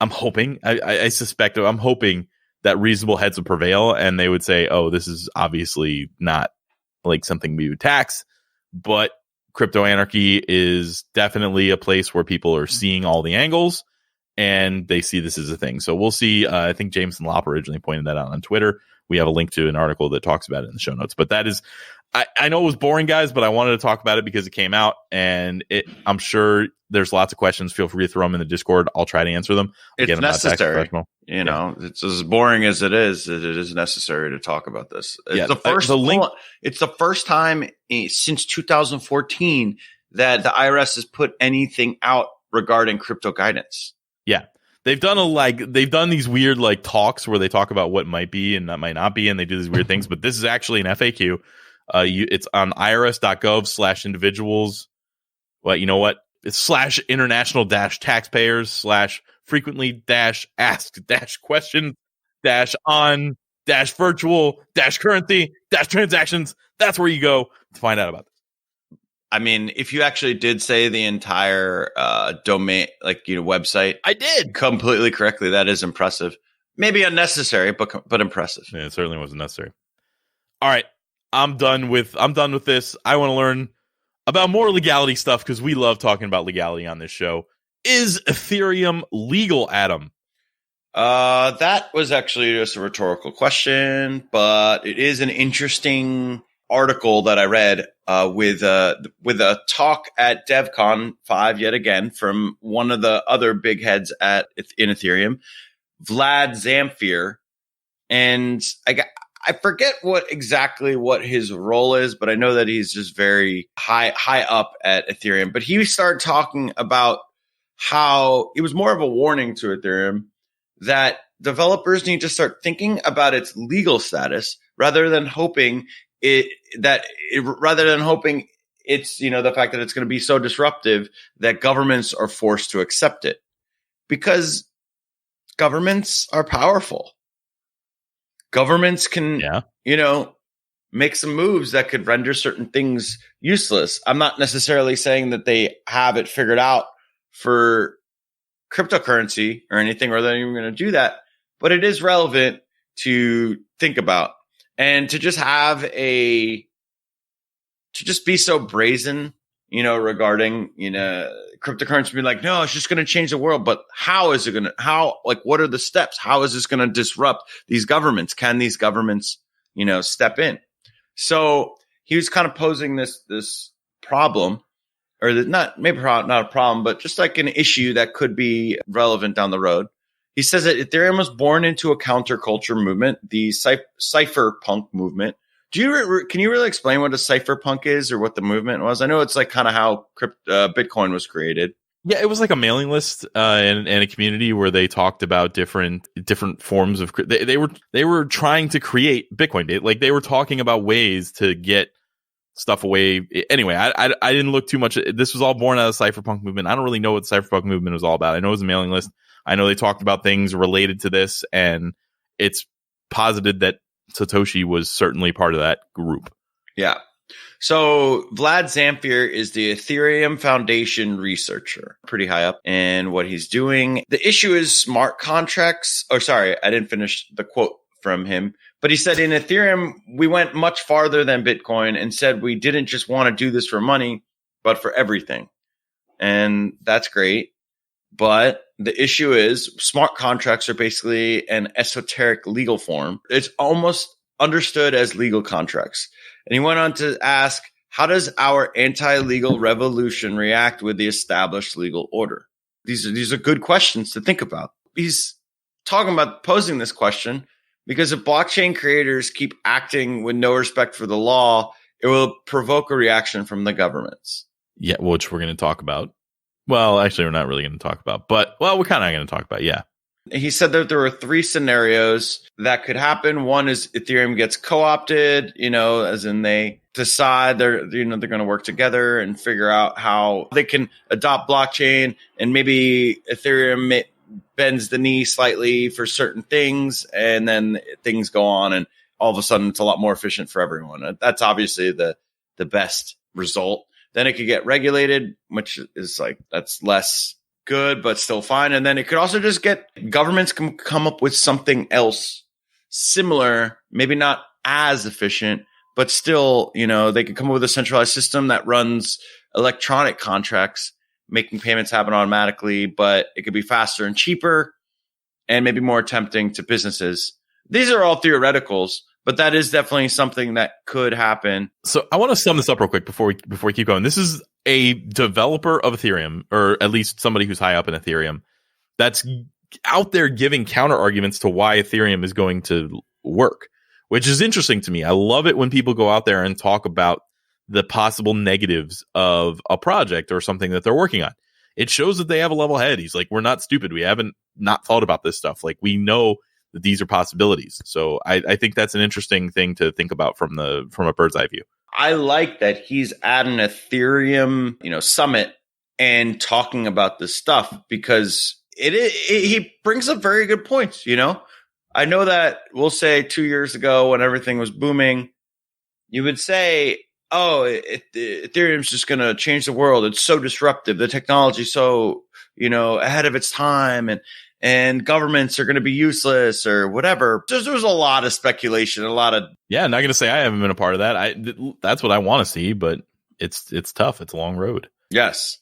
Speaker 2: I'm hoping that reasonable heads would prevail, and they would say, oh, this is obviously not like something we would tax, but crypto anarchy is definitely a place where people are seeing all the angles and they see this as a thing. So we'll see. I think Jameson Lopp originally pointed that out on Twitter. We have a link to an article that talks about it in the show notes, but that is, I know it was boring, guys, but I wanted to talk about it because it came out, and I'm sure there's lots of questions. Feel free to throw them in the Discord. I'll try to answer them.
Speaker 1: It's
Speaker 2: Again,
Speaker 1: necessary. You know, it's as boring as it is necessary to talk about this. It's it's the first time since 2014 that the IRS has put anything out regarding crypto guidance.
Speaker 2: Yeah. They've done these weird like talks where they talk about what might be and that might not be, and they do these weird things, but this is actually an FAQ. It's on irs.gov/individuals. Well, you know what? It's /international-tax-payers/frequently-asked-question-on-virtual-currency-transactions. That's where you go to find out about this.
Speaker 1: I mean, if you actually did say the entire domain, website,
Speaker 2: I did
Speaker 1: completely correctly. That is impressive. Maybe unnecessary, but impressive.
Speaker 2: Yeah, it certainly wasn't necessary. All right, I'm done with this. I want to learn about more legality stuff because we love talking about legality on this show. Is Ethereum legal, Adam?
Speaker 1: That was actually just a rhetorical question, but it is an interesting article that I read with a talk at DevCon 5 yet again from one of the other big heads in Ethereum, Vlad Zamfir, and I forget what his role is, but I know that he's just very high up at Ethereum. But he started talking about how it was more of a warning to Ethereum that developers need to start thinking about its legal status rather than hoping it's the fact that it's going to be so disruptive that governments are forced to accept it, because governments are powerful. Governments can, make some moves that could render certain things useless. I'm not necessarily saying that they have it figured out for cryptocurrency or anything, or they're even going to do that, but it is relevant to think about. And to just be so brazen regarding, cryptocurrency being like, no, it's just going to change the world. But how is it going to, what are the steps? How is this going to disrupt these governments? Can these governments, step in? So he was kind of posing this problem, or not a problem, but just like an issue that could be relevant down the road. He says that Ethereum was born into a counterculture movement, the cypherpunk movement. Can you really explain what a cypherpunk is or what the movement was? I know it's like kind of how Bitcoin was created.
Speaker 2: Yeah, it was like a mailing list and a community where they talked about different forms of. They were trying to create Bitcoin. They were talking about ways to get stuff away. Anyway, I didn't look too much. This was all born out of the cypherpunk movement. I don't really know what the cypherpunk movement was all about. I know it was a mailing list. I know they talked about things related to this, and it's posited that Satoshi was certainly part of that group.
Speaker 1: Yeah. So Vlad Zamfir is the Ethereum Foundation researcher, pretty high up in what he's doing. The issue is smart contracts. Oh, sorry, I didn't finish the quote from him. But he said in Ethereum, we went much farther than Bitcoin and said we didn't just want to do this for money, but for everything. And that's great. But the issue is smart contracts are basically an esoteric legal form. It's almost understood as legal contracts. And he went on to ask, how does our anti-legal revolution react with the established legal order? These are good questions to think about. He's talking about posing this question because if blockchain creators keep acting with no respect for the law, it will provoke a reaction from the governments.
Speaker 2: Yeah, which we're going to talk about. Well, actually, we're not really going to talk about, but, we're kind of going to talk about, yeah.
Speaker 1: He said that there were 3 scenarios that could happen. One is Ethereum gets co-opted, as in they decide they're going to work together and figure out how they can adopt blockchain, and maybe Ethereum bends the knee slightly for certain things, and then things go on, and all of a sudden it's a lot more efficient for everyone. That's obviously the best result. Then it could get regulated, which is that's less good, but still fine. And then it could also just get governments can come up with something else similar, maybe not as efficient, but still, they could come up with a centralized system that runs electronic contracts, making payments happen automatically, but it could be faster and cheaper and maybe more tempting to businesses. These are all theoreticals, but that is definitely something that could happen.
Speaker 2: So I want to sum this up real quick before we keep going. This is a developer of Ethereum, or at least somebody who's high up in Ethereum, that's out there giving counter arguments to why Ethereum is going to work, which is interesting to me. I love it when people go out there and talk about the possible negatives of a project or something that they're working on. It shows that they have a level head. He's like, we're not stupid. We haven't not thought about this stuff. We know that these are possibilities. So I think that's an interesting thing to think about from a bird's eye view.
Speaker 1: I like that he's at an Ethereum, summit and talking about this stuff because he brings up very good points. I know that we'll say 2 years ago when everything was booming, you would say, oh, Ethereum's just going to change the world. It's so disruptive. The technology's so, ahead of its time, and governments are going to be useless or whatever. There's a lot of speculation, a lot of.
Speaker 2: Yeah, I'm not going to say I haven't been a part of that. That's what I want to see, but it's tough. It's a long road.
Speaker 1: Yes.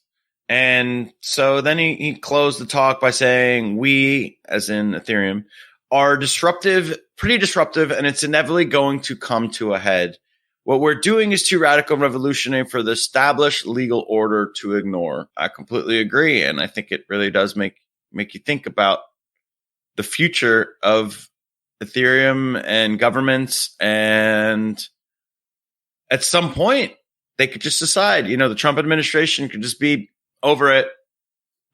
Speaker 1: And so then he closed the talk by saying, we, as in Ethereum, are pretty disruptive, and it's inevitably going to come to a head. What we're doing is too radical and revolutionary for the established legal order to ignore. I completely agree, and I think it really does make you think about the future of Ethereum and governments, and at some point they could just decide, the Trump administration could just be over it.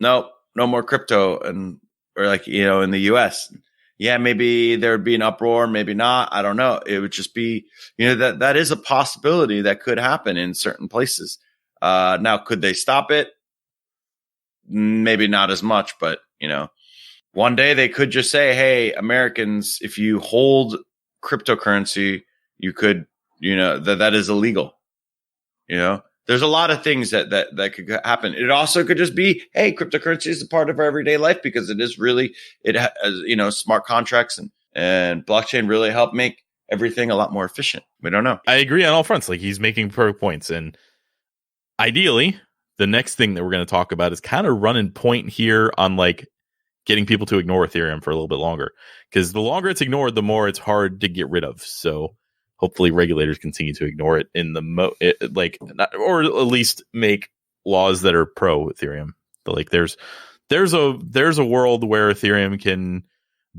Speaker 1: No more crypto, or in the US. Yeah, maybe there would be an uproar, maybe not. I don't know. It would just be, that is a possibility that could happen in certain places. Now, could they stop it? Maybe not as much, but, one day they could just say, hey, Americans, if you hold cryptocurrency, you could, that is illegal. There's a lot of things that could happen. It also could just be, hey, cryptocurrency is a part of our everyday life because it is really, it has, smart contracts and blockchain really help make everything a lot more efficient. We don't know.
Speaker 2: I agree on all fronts. He's making perfect points. And ideally, the next thing that we're going to talk about is kind of running point here on like getting people to ignore Ethereum for a little bit longer, because the longer it's ignored, the more it's hard to get rid of. So hopefully regulators continue to ignore it in the or at least make laws that are pro Ethereum. But like there's a world where Ethereum can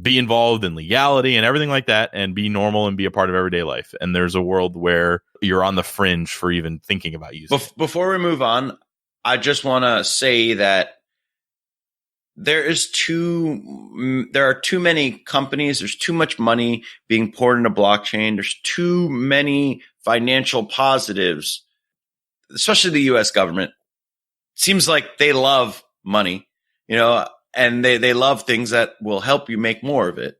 Speaker 2: be involved in legality and everything like that and be normal and be a part of everyday life. And there's a world where you're on the fringe for even thinking about using it.
Speaker 1: Before we move on, I just want to say that there are too many companies. There's too much money being poured into blockchain. There's too many financial positives, especially the U.S. government. Seems like they love money, and they love things that will help you make more of it.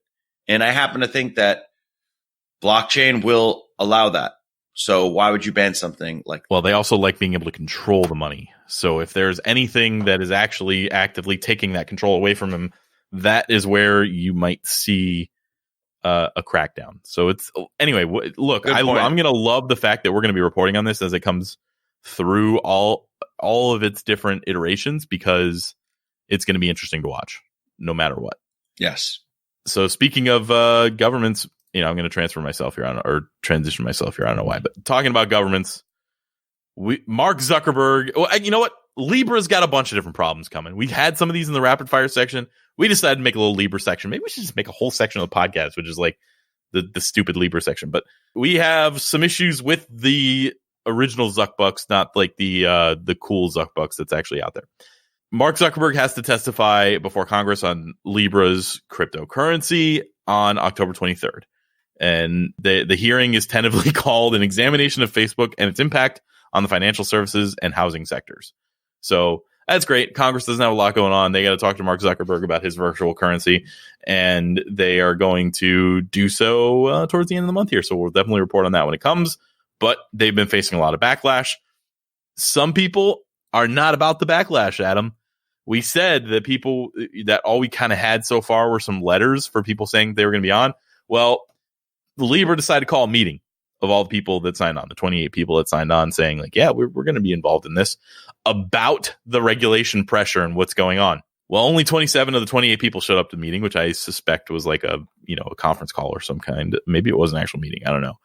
Speaker 1: And I happen to think that blockchain will allow that. So why would you ban something like that?
Speaker 2: Well, they also like being able to control the money. So if there's anything that is actually actively taking that control away from them, that is where you might see a crackdown. So it's anyway. Look, I'm going to love the fact that we're going to be reporting on this as it comes through all of its different iterations, because it's going to be interesting to watch no matter what.
Speaker 1: Yes.
Speaker 2: So speaking of governments, I'm going to transition myself here. I don't know why, but talking about governments, Mark Zuckerberg. Well, you know what? Libra's got a bunch of different problems coming. We've had some of these in the rapid fire section. We decided to make a little Libra section. Maybe we should just make a whole section of the podcast, which is like the stupid Libra section. But we have some issues with the original Zuckbucks, not like the cool Zuckbucks that's actually out there. Mark Zuckerberg has to testify before Congress on Libra's cryptocurrency on October 23rd. And the hearing is tentatively called an examination of Facebook and its impact on the financial services and housing sectors. So that's great. Congress doesn't have a lot going on. They got to talk to Mark Zuckerberg about his virtual currency, and they are going to do so towards the end of the month here. So we'll definitely report on that when it comes. But they've been facing a lot of backlash. Some people are not about the backlash, Adam. We said that all we kind of had so far were some letters for people saying they were going to be on. Well, Libra decided to call a meeting of all the people that signed on, the 28 people that signed on, saying like, yeah, we're going to be involved in this, about the regulation pressure and what's going on. Well, only 27 of the 28 people showed up to the meeting, which I suspect was like a conference call or some kind. Maybe it was an actual meeting. I don't know.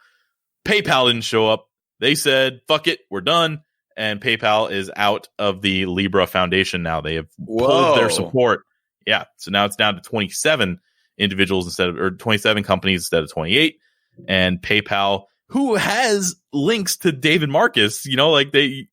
Speaker 2: PayPal didn't show up. They said, fuck it, we're done. And PayPal is out of the Libra Foundation now. They have pulled their support. Yeah. So now it's down to 27 individuals or 27 companies instead of 28. And PayPal, who has links to David Marcus, that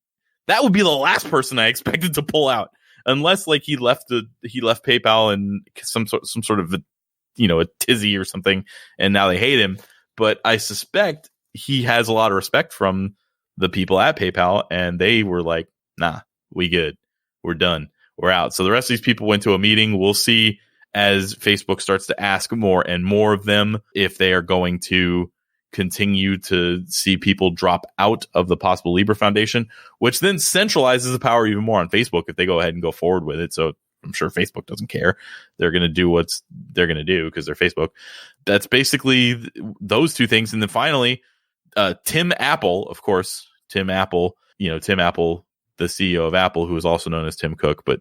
Speaker 2: would be the last person I expected to pull out, unless like he left PayPal and some sort of a tizzy or something, and now they hate him. But I suspect he has a lot of respect from the people at PayPal, and they were like, nah, we good. We're done. We're out. So the rest of these people went to a meeting. We'll see as Facebook starts to ask more and more of them if they are going to continue to see people drop out of the possible Libra Foundation, which then centralizes the power even more on Facebook if they go ahead and go forward with it. So I'm sure Facebook doesn't care. They're going to do what they're going to do because they're Facebook. That's basically those two things. And then finally, Tim Apple, of course, Tim Apple, the CEO of Apple, who is also known as Tim Cook, but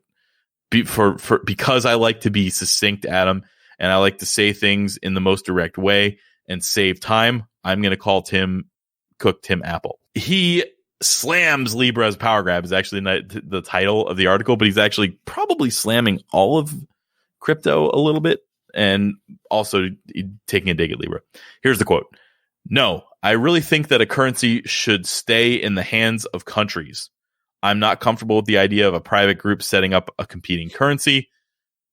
Speaker 2: because I like to be succinct, Adam, and I like to say things in the most direct way and save time, I'm going to call Tim Cook Tim Apple. He slams Libra as power grab is actually the title of the article, but he's actually probably slamming all of crypto a little bit and also taking a dig at Libra. Here's the quote. No, I really think that a currency should stay in the hands of countries. I'm not comfortable with the idea of a private group setting up a competing currency.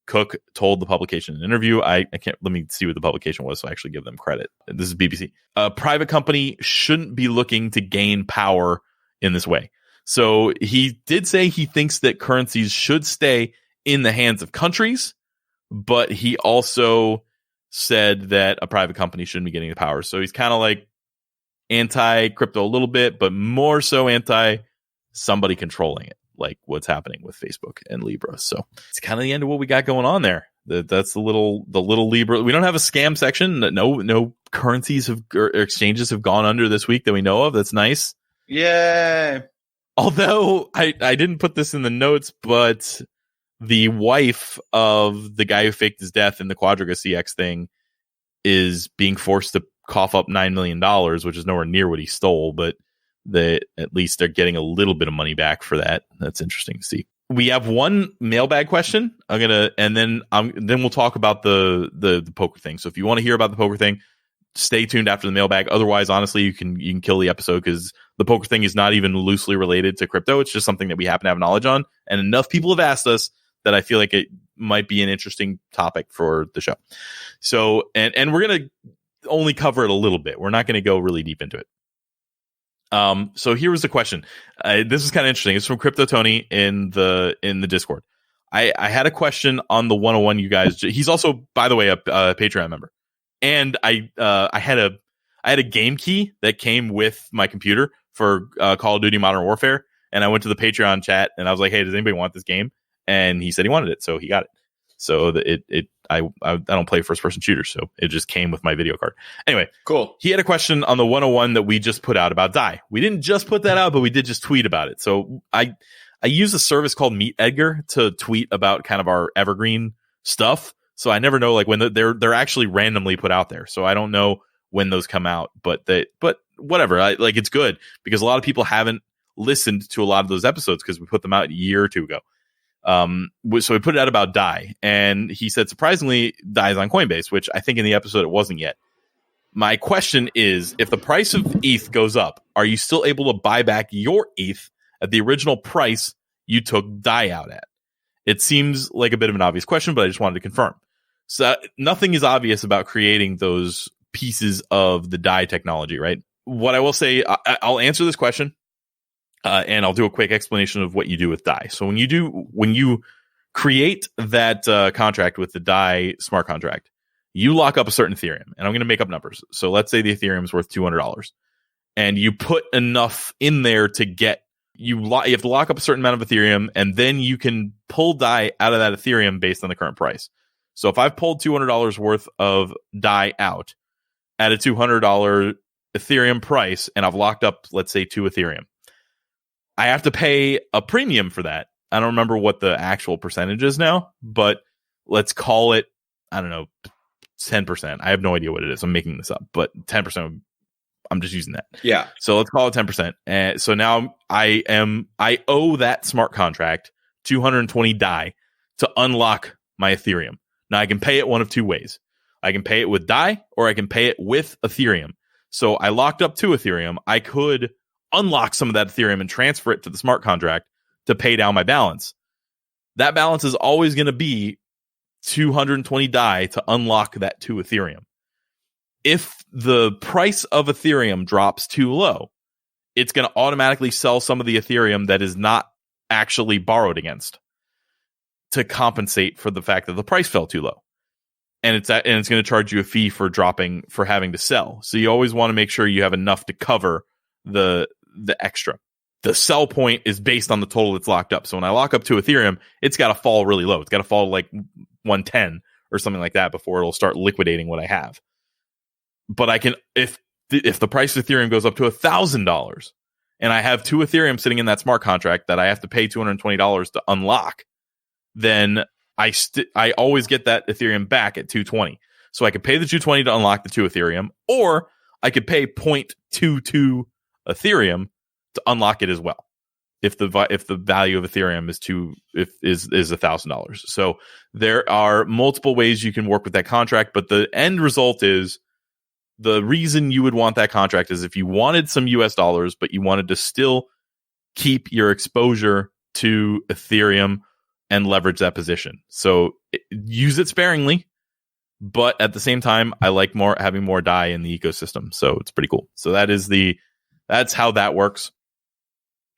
Speaker 2: Cook told the publication in an interview. I can't, let me see what the publication was so I actually give them credit. This is BBC. A private company shouldn't be looking to gain power in this way. So he did say he thinks that currencies should stay in the hands of countries, but he also said that a private company shouldn't be getting the power. So he's kind of like anti-crypto a little bit, but more so anti somebody controlling it, like what's happening with Facebook and Libra. So it's kind of the end of what we got going on there. That's the little Libra. We don't have a scam section. No currencies or exchanges have gone under this week that we know of. That's nice.
Speaker 1: Yay.
Speaker 2: Although I didn't put this in the notes, but the wife of the guy who faked his death in the Quadriga CX thing is being forced to cough up $9 million, which is nowhere near what he stole, but at least they're getting a little bit of money back for that. That's interesting to see. We have one mailbag question. Then we'll talk about the poker thing. So if you want to hear about the poker thing, stay tuned after the mailbag. Otherwise, honestly, you can kill the episode because the poker thing is not even loosely related to crypto. It's just something that we happen to have knowledge on, and enough people have asked us that I feel like it might be an interesting topic for the show. So, and we're gonna only cover it a little bit. We're not going to go really deep into it. So here was the question. This is kind of interesting. It's from Crypto Tony in the Discord. I had a question on the 101. You guys, he's also, by the way, a Patreon member. And I had a game key that came with my computer for Call of Duty Modern Warfare, and I went to the Patreon chat and I was like, "Hey, does anybody want this game?" And he said he wanted it, so he got it. So I don't play first person shooters, so it just came with my video card. Anyway,
Speaker 1: cool.
Speaker 2: He had a question on the 101 that we just put out about DAI. We didn't just put that out, but we did just tweet about it. So I use a service called Meet Edgar to tweet about kind of our evergreen stuff. So I never know like when they're actually randomly put out there. So I don't know when those come out, but whatever. It's good because a lot of people haven't listened to a lot of those episodes because we put them out a year or two ago. So we put it out about DAI, and he said surprisingly DAI is on Coinbase, which I think in the episode it wasn't yet. My question is, if the price of ETH goes up, are you still able to buy back your ETH at the original price you took DAI out at? It seems like a bit of an obvious question, but I just wanted to confirm. So nothing is obvious about creating those pieces of the DAI technology, right? What I will say, I'll answer this question, and I'll do a quick explanation of what you do with DAI. So when you create that contract with the DAI smart contract, you lock up a certain Ethereum, and I'm going to make up numbers. So let's say the Ethereum is worth $200, and you put enough in there to get you have to lock up a certain amount of Ethereum, and then you can pull DAI out of that Ethereum based on the current price. So if I've pulled $200 worth of DAI out at a $200 Ethereum price, and I've locked up, let's say, 2 Ethereum, I have to pay a premium for that. I don't remember what the actual percentage is now, but let's call it, I don't know, 10%. I have no idea what it is. I'm making this up, but 10%. I'm just using that.
Speaker 1: Yeah.
Speaker 2: So let's call it 10%. And so now I owe that smart contract 220 DAI to unlock my Ethereum. Now I can pay it one of 2 ways. I can pay it with DAI, or I can pay it with Ethereum. So I locked up 2 Ethereum. I could unlock some of that Ethereum and transfer it to the smart contract to pay down my balance. That balance is always going to be 220 DAI to unlock that 2 Ethereum. If the price of Ethereum drops too low, it's going to automatically sell some of the Ethereum that is not actually borrowed against to compensate for the fact that the price fell too low. And it's going to charge you a fee for having to sell. So you always want to make sure you have enough to cover the extra. The sell point is based on the total that's locked up. So when I lock up 2 Ethereum, it's got to fall really low. It's got to fall like 110 or something like that before it'll start liquidating what I have. But I can, if the price of Ethereum goes up to $1,000 and I have 2 Ethereum sitting in that smart contract that I have to pay $220 to unlock, then I always get that Ethereum back at 220. So I could pay the 220 to unlock the 2 Ethereum, or I could pay 0.22 Ethereum to unlock it as well. If the value of Ethereum is $1,000. So there are multiple ways you can work with that contract, but the end result is, the reason you would want that contract is if you wanted some US dollars, but you wanted to still keep your exposure to Ethereum and leverage that position. So use it sparingly, but at the same time, I like having more DAI in the ecosystem. So it's pretty cool. So that's how that works.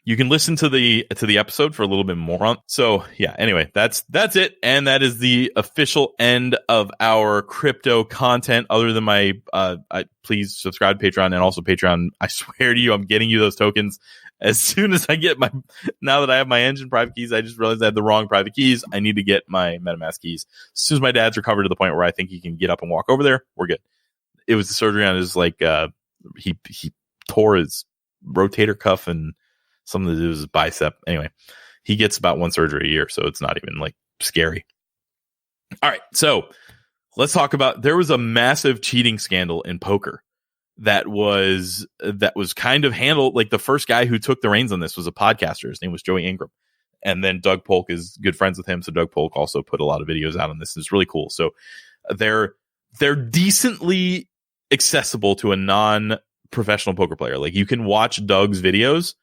Speaker 2: You can listen to the episode for a little bit more on. So yeah, anyway, that's it. And that is the official end of our crypto content. Other than my, please subscribe to Patreon, and also Patreon. I swear to you, I'm getting you those tokens as soon as I get now that I have my engine private keys. I just realized I had the wrong private keys. I need to get my MetaMask keys. As soon as my dad's recovered to the point where I think he can get up and walk over there, we're good. It was the surgery on his, he tore his rotator cuff and something to do with his bicep. Anyway, he gets about one surgery a year, so it's not even like scary. All right, so let's talk about, there was a massive cheating scandal in poker that was kind of handled, like the first guy who took the reins on this was a podcaster. His name was Joey Ingram. And then Doug Polk is good friends with him. So Doug Polk also put a lot of videos out on this. It's really cool. So they're decently accessible to a non-professional poker player. Like you can watch Doug's videos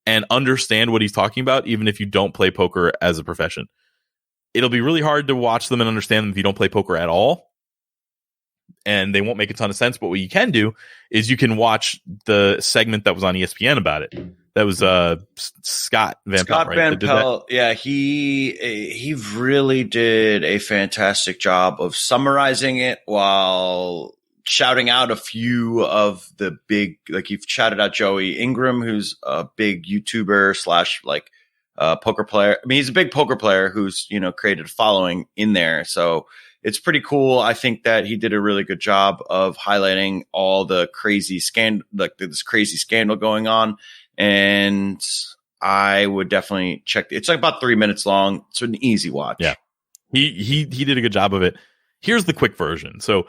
Speaker 2: and understand what he's talking about, even if you don't play poker as a profession. It'll be really hard to watch them and understand them if you don't play poker at all. And they won't make a ton of sense. But what you can do is you can watch the segment that was on ESPN about it. That was Scott Van Pelt, right?
Speaker 1: Van Pelt, yeah, he really did a fantastic job of summarizing it while shouting out a few of the big, like you've shouted out Joey Ingram, who's a big YouTuber slash like poker player. I mean, he's a big poker player who's, you know, created a following in there. So it's pretty cool. I think that he did a really good job of highlighting all the crazy this crazy scandal going on. And I would definitely check. It's like about 3 minutes long. It's an easy watch.
Speaker 2: Yeah, he did a good job of it. Here's the quick version. So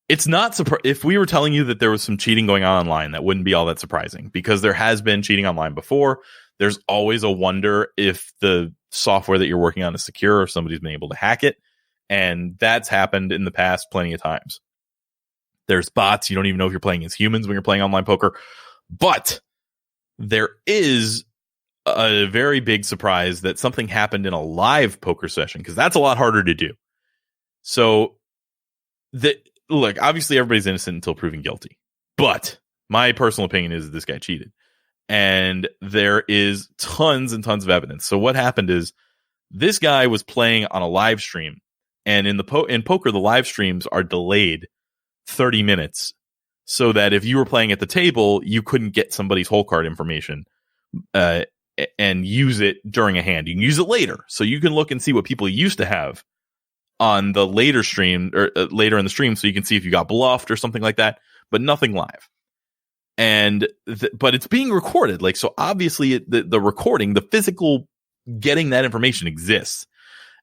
Speaker 2: it's not if we were telling you that there was some cheating going on online, that wouldn't be all that surprising because there has been cheating online before. There's always a wonder if the software that you're working on is secure or if somebody's been able to hack it. And that's happened in the past plenty of times. There's bots. You don't even know if you're playing as humans when you're playing online poker. But there is a very big surprise that something happened in a live poker session, because that's a lot harder to do. So, look, obviously everybody's innocent until proven guilty. But my personal opinion is that this guy cheated. And there is tons and tons of evidence. So what happened is this guy was playing on a live stream. And in poker, the live streams are delayed 30 minutes. So that if you were playing at the table, you couldn't get somebody's hole card information and use it during a hand. You can use it later. So you can look and see what people used to have on the later stream or later in the stream. So you can see if you got bluffed or something like that, but nothing live. And but it's being recorded. Like, so obviously the recording, the physical getting that information exists.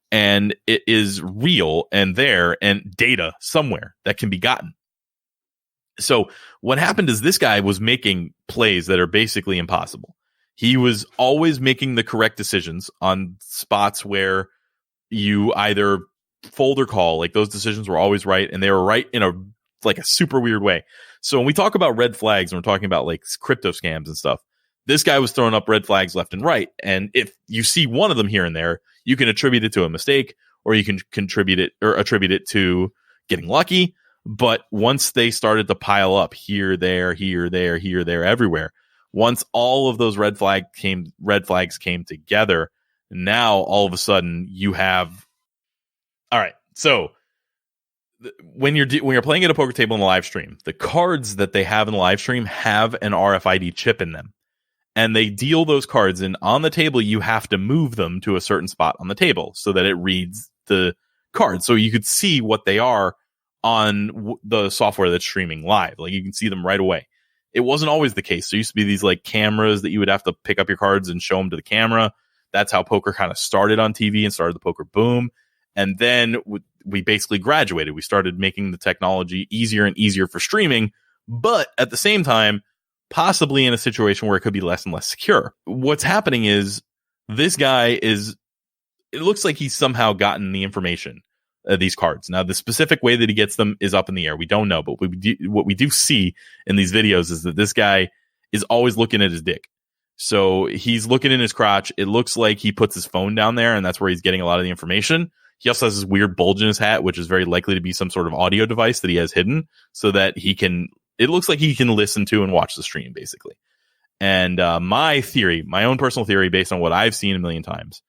Speaker 2: And it is real and there and data somewhere that can be gotten. So what happened is this guy was making plays that are basically impossible. He was always making the correct decisions on spots where you either fold or call. Like those decisions were always right, and they were right in a super weird way. So when we talk about red flags and we're talking about like crypto scams and stuff, this guy was throwing up red flags left and right. And if you see one of them here and there, you can attribute it to a mistake, or you can attribute it to getting lucky. But once they started to pile up here, there, everywhere, once all of those red flags came together, now all of a sudden you have. All right, so when you're playing at a poker table in a live stream, the cards that they have in the live stream have an RFID chip in them, and they deal those cards. And on the table, you have to move them to a certain spot on the table so that it reads the cards, so you could see what they are on the software that's streaming live. Like you can see them right away. It wasn't always the case. There used to be these like cameras that you would have to pick up your cards and show them to the camera. That's how poker kind of started on TV and started the poker boom. And then we basically graduated. We started making the technology easier and easier for streaming, but at the same time, possibly in a situation where it could be less and less secure. What's happening is this guy it looks like he's somehow gotten the information, these cards. Now, the specific way that he gets them is up in the air. We don't know, but what we do see in these videos is that this guy is always looking at his dick. So he's looking in his crotch. It looks like he puts his phone down there, and that's where he's getting a lot of the information. He also has this weird bulge in his hat, which is very likely to be some sort of audio device that he has hidden so that it looks like he can listen to and watch the stream, basically. And my own personal theory, based on what I've seen a million times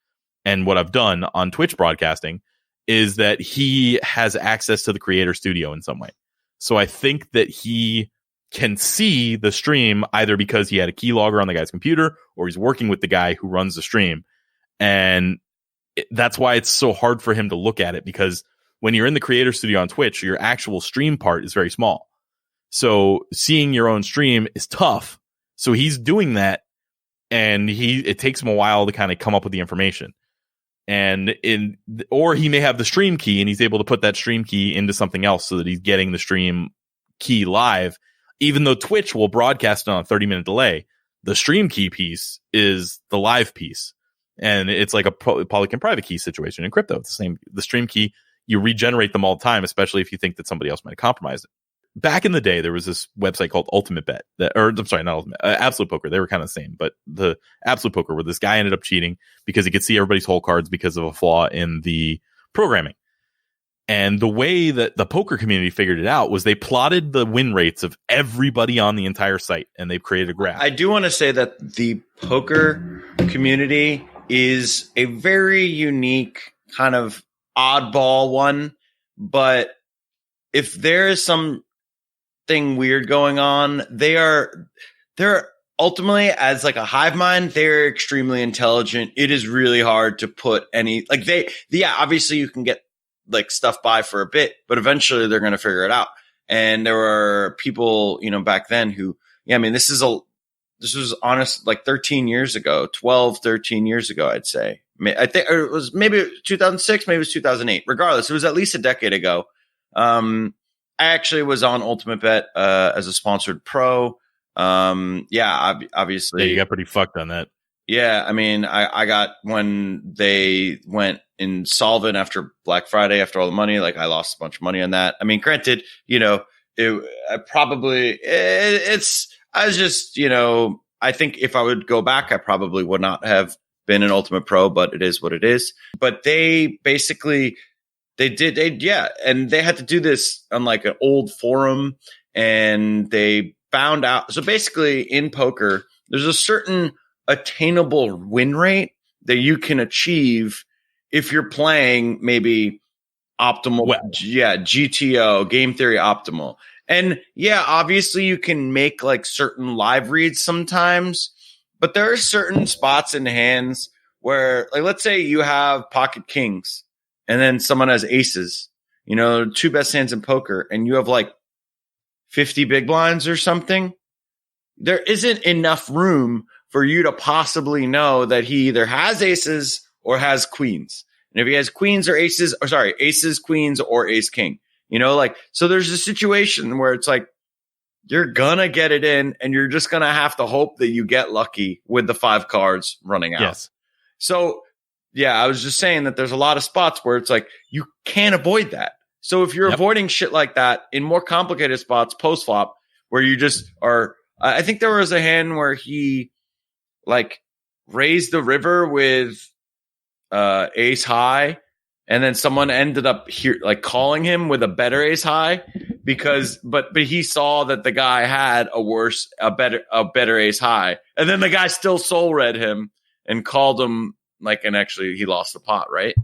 Speaker 2: and what I've done on Twitch broadcasting, is that he has access to the creator studio in some way. So I think that he can see the stream either because he had a keylogger on the guy's computer or he's working with the guy who runs the stream. And that's why it's so hard for him to look at it, because when you're in the creator studio on Twitch, your actual stream part is very small. So seeing your own stream is tough. So he's doing that. and it takes him a while to kind of come up with the information. Or he may have the stream key and he's able to put that stream key into something else so that he's getting the stream key live, even though Twitch will broadcast on a 30-minute delay. The stream key piece is the live piece, and it's like a public and private key situation in crypto. It's the same. The stream key, you regenerate them all the time, especially if you think that somebody else might have compromised it. Back in the day, there was this website called Ultimate Bet, Absolute Poker. They were kind of the same, but the Absolute Poker, where this guy ended up cheating because he could see everybody's hole cards because of a flaw in the programming. And the way that the poker community figured it out was they plotted the win rates of everybody on the entire site, and they've created a graph.
Speaker 1: I do want to say that the poker community is a very unique kind of oddball one, but if there is something weird going on, they're ultimately, as like a hive mind, they're extremely intelligent. It is really hard to put any, like obviously you can get like stuff by for a bit, but eventually they're going to figure it out. And there were people, back then who, this was honest, like 13 years ago, 13 years ago, I'd say. I think it was maybe 2006, maybe it was 2008. Regardless, it was at least a decade ago. I actually was on Ultimate Bet as a sponsored pro. Obviously.
Speaker 2: Yeah, you got pretty fucked on that.
Speaker 1: Yeah, I got, when they went insolvent after Black Friday, after all the money, like I lost a bunch of money on that. Granted, I think if I would go back, I probably would not have been an Ultimate Pro, but it is what it is. But they basically, and they had to do this on like an old forum, and they found out. So basically in poker, there's a certain attainable win rate that you can achieve if you're playing maybe optimal, GTO, game theory optimal. And obviously you can make like certain live reads sometimes, but there are certain spots in hands where, like, let's say you have pocket kings and then someone has aces, two best hands in poker, and you have like 50 big blinds or something. There isn't enough room for you to possibly know that he either has aces or has queens. And if he has queens or aces, queens, or ace king, so there's a situation where it's like, you're gonna get it in, and you're just gonna have to hope that you get lucky with the 5 cards running out.
Speaker 2: Yes.
Speaker 1: So I was just saying that there's a lot of spots where it's like, you can't avoid that. So if you're avoiding shit like that in more complicated spots post flop, where you just are, I think there was a hand where he like raised the river with ace high, and then someone ended up here like calling him with a better ace high because but he saw that the guy had a better ace high, and then the guy still soul read him and called him like, and actually he lost the pot, right?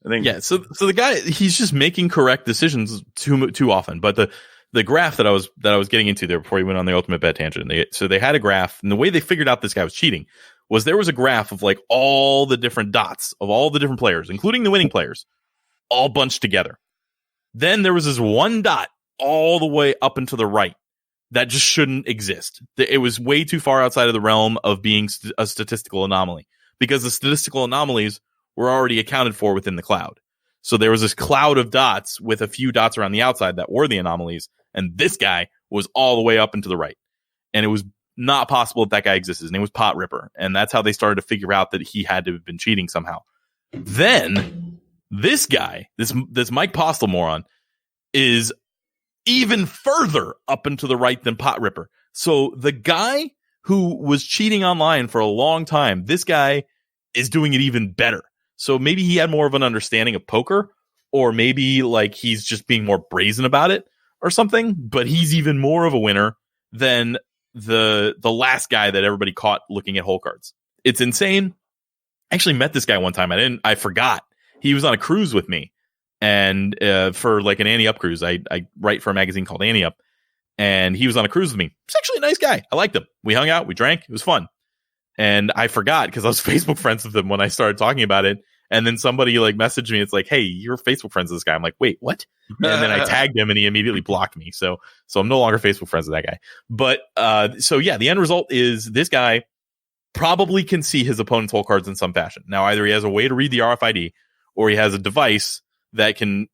Speaker 1: I think. Yeah.
Speaker 2: So the guy, he's just making correct decisions too often. But the graph that I was getting into there before he went on the Ultimate Bet tangent, they had a graph, and the way they figured out this guy was cheating was there was a graph of like all the different dots of all the different players, including the winning players, all bunched together. Then there was this one dot all the way up and to the right that just shouldn't exist. It was way too far outside of the realm of being a statistical anomaly, because the statistical anomalies were already accounted for within the cloud. So there was this cloud of dots with a few dots around the outside that were the anomalies, and this guy was all the way up and to the right. And it was not possible that guy existed. His name was Pot Ripper, and that's how they started to figure out that he had to have been cheating somehow. Then this guy, this Mike Postle moron, is even further up and to the right than Pot Ripper. So the guy who was cheating online for a long time, this guy is doing it even better. So maybe he had more of an understanding of poker, or maybe like he's just being more brazen about it or something, but he's even more of a winner than the last guy that everybody caught looking at hole cards. It's insane. I actually met this guy one time. I forgot. He was on a cruise with me, and for like an Ante Up cruise. I write for a magazine called Ante Up, and he was on a cruise with me. He's actually a nice guy. I liked him. We hung out, we drank, it was fun. And I forgot because I was Facebook friends with him when I started talking about it. And then somebody like messaged me. It's like, hey, you're Facebook friends with this guy. I'm like, wait, what? And then I tagged him, and he immediately blocked me. So I'm no longer Facebook friends with that guy. But the end result is this guy probably can see his opponent's hole cards in some fashion. Now, either he has a way to read the RFID, or he has a device that can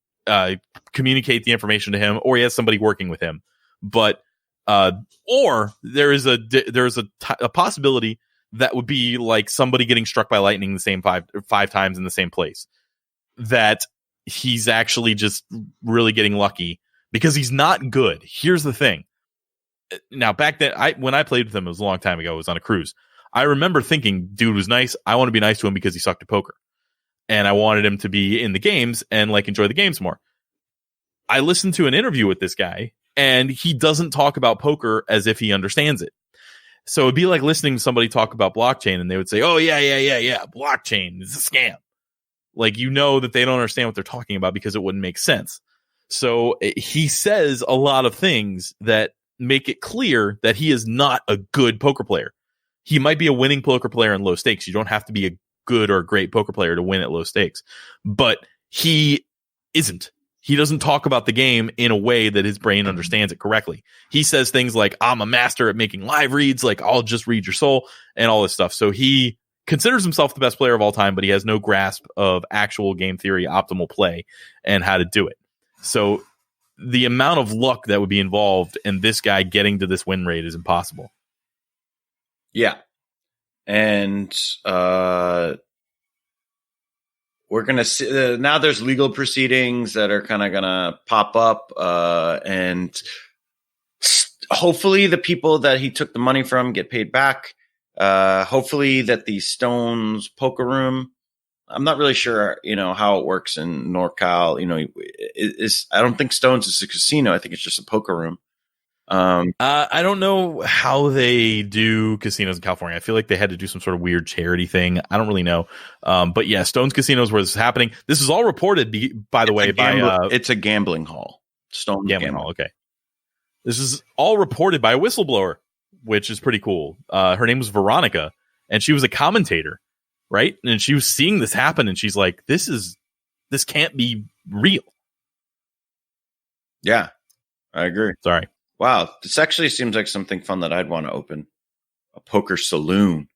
Speaker 2: communicate the information to him, or he has somebody working with him. But or there is a possibility that would be like somebody getting struck by lightning the same five times in the same place. That he's actually just really getting lucky because he's not good. Here's the thing. Now, back then, when I played with him, it was a long time ago. It was on a cruise. I remember thinking, dude was nice. I want to be nice to him because he sucked at poker. And I wanted him to be in the games and like enjoy the games more. I listened to an interview with this guy, and he doesn't talk about poker as if he understands it. So it'd be like listening to somebody talk about blockchain, and they would say, oh, yeah, blockchain is a scam. Like, you know that they don't understand what they're talking about because it wouldn't make sense. So he says a lot of things that make it clear that he is not a good poker player. He might be a winning poker player in low stakes. You don't have to be a good or great poker player to win at low stakes. But he isn't. He doesn't talk about the game in a way that his brain understands it correctly. He says things like, I'm a master at making live reads, like I'll just read your soul and all this stuff. So he considers himself the best player of all time, but he has no grasp of actual game theory, optimal play, and how to do it. So the amount of luck that would be involved in this guy getting to this win rate is impossible.
Speaker 1: Yeah. And we're going to see now there's legal proceedings that are kind of going to pop up. And hopefully the people that he took the money from get paid back. Hopefully that the Stones poker room, I'm not really sure, how it works in NorCal. I don't think Stones is a casino. I think it's just a poker room.
Speaker 2: I don't know how they do casinos in California. I feel like they had to do some sort of weird charity thing. I don't really know. But yeah, Stone's Casino is where this is happening. This is all reported, by the way,
Speaker 1: it's a gambling hall. Stone's
Speaker 2: gambling hall. Okay. This is all reported by a whistleblower, which is pretty cool. Her name was Veronica, and she was a commentator, right? And she was seeing this happen, and she's like, this can't be real.
Speaker 1: Yeah, I agree.
Speaker 2: Sorry.
Speaker 1: Wow, this actually seems like something fun that I'd want to open. A poker saloon.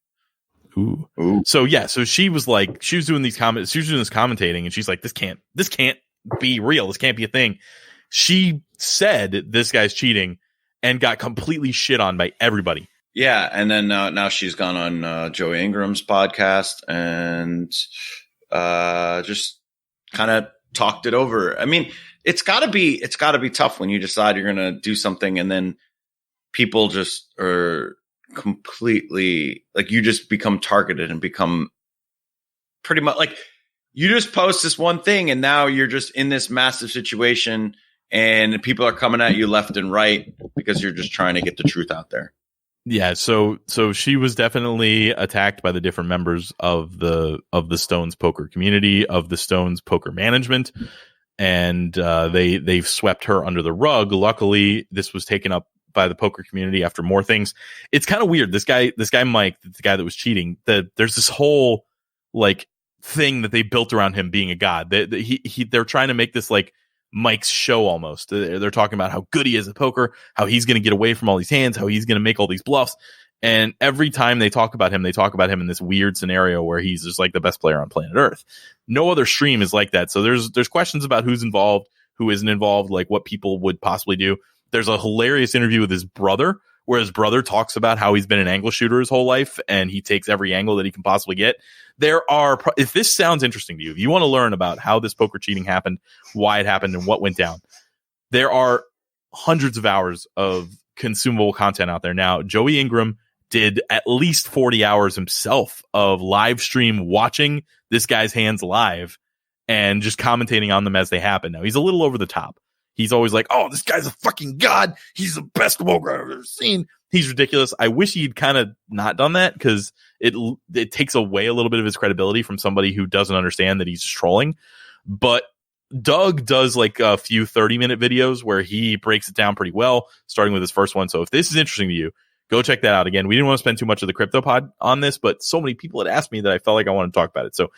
Speaker 2: Ooh. So yeah, so she was doing these comments, she was doing this commentating, and she's like, this can't be real. This can't be a thing. She said this guy's cheating and got completely shit on by everybody.
Speaker 1: Yeah, and then now she's gone on Joey Ingram's podcast and just kind of talked it over. I mean, it's gotta be tough when you decide you're gonna do something and then people just are completely like, you just become targeted and become pretty much like, you just post this one thing and now you're just in this massive situation and people are coming at you left and right because you're just trying to get the truth out there.
Speaker 2: Yeah, so she was definitely attacked by the different members of the Stones poker community, of the Stones poker management, and they've swept her under the rug. Luckily, this was taken up by the poker community after more things. It's kind of weird. This guy Mike, the guy that was cheating, there's this whole like thing that they built around him being a god. They're trying to make this like Mike's show almost. They're talking about how good he is at poker, how he's going to get away from all these hands, how he's going to make all these bluffs. And every time they talk about him in this weird scenario where he's just like the best player on planet Earth. No other stream is like that. So there's questions about who's involved, who isn't involved, like what people would possibly do. There's a hilarious interview with his brother where his brother talks about how he's been an angle shooter his whole life and he takes every angle that he can possibly get. If this sounds interesting to you, if you want to learn about how this poker cheating happened, why it happened, and what went down, there are hundreds of hours of consumable content out there. Now, Joey Ingram did at least 40 hours himself of live stream watching this guy's hands live and just commentating on them as they happen. Now, he's a little over the top. He's always like, oh, this guy's a fucking god. He's the best poker I've ever seen. He's ridiculous. I wish he'd kind of not done that because it takes away a little bit of his credibility from somebody who doesn't understand that he's just trolling. But Doug does like a few 30-minute videos where he breaks it down pretty well, starting with his first one. So if this is interesting to you, go check that out. Again, we didn't want to spend too much of the crypto pod on this, but so many people had asked me that I felt like I wanted to talk about it. So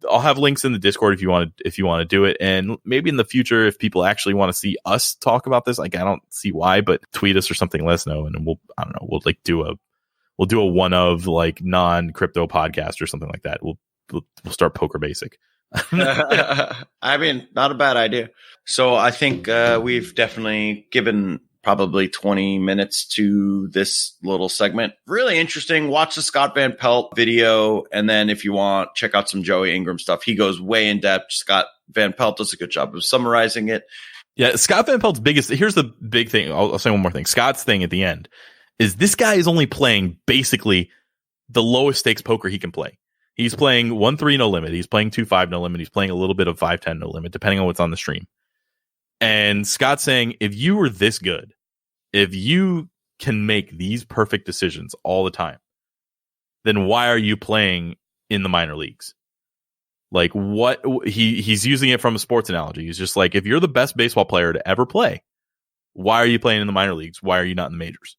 Speaker 2: I'll have links in the Discord if you want to do it. And maybe in the future, if people actually want to see us talk about this, like I don't see why, but tweet us or something, let us know. And we'll like do We'll do a one of like non-crypto podcast or something like that. We'll start Poker Basic.
Speaker 1: I mean, not a bad idea. So I think we've definitely given probably 20 minutes to this little segment. Really interesting. Watch the Scott Van Pelt video. And then if you want, check out some Joey Ingram stuff. He goes way in depth. Scott Van Pelt does a good job of summarizing it.
Speaker 2: Yeah, Scott Van Pelt's biggest, here's the big thing. I'll say one more thing. Scott's thing at the end is this guy is only playing basically the lowest stakes poker he can play. He's playing 1-3 no limit. He's playing 2-5 no limit. He's playing a little bit of 5-10 no limit, depending on what's on the stream. And Scott's saying, if you were this good, if you can make these perfect decisions all the time, then why are you playing in the minor leagues? Like what he's using it from a sports analogy. He's just like, if you're the best baseball player to ever play, why are you playing in the minor leagues? Why are you not in the majors?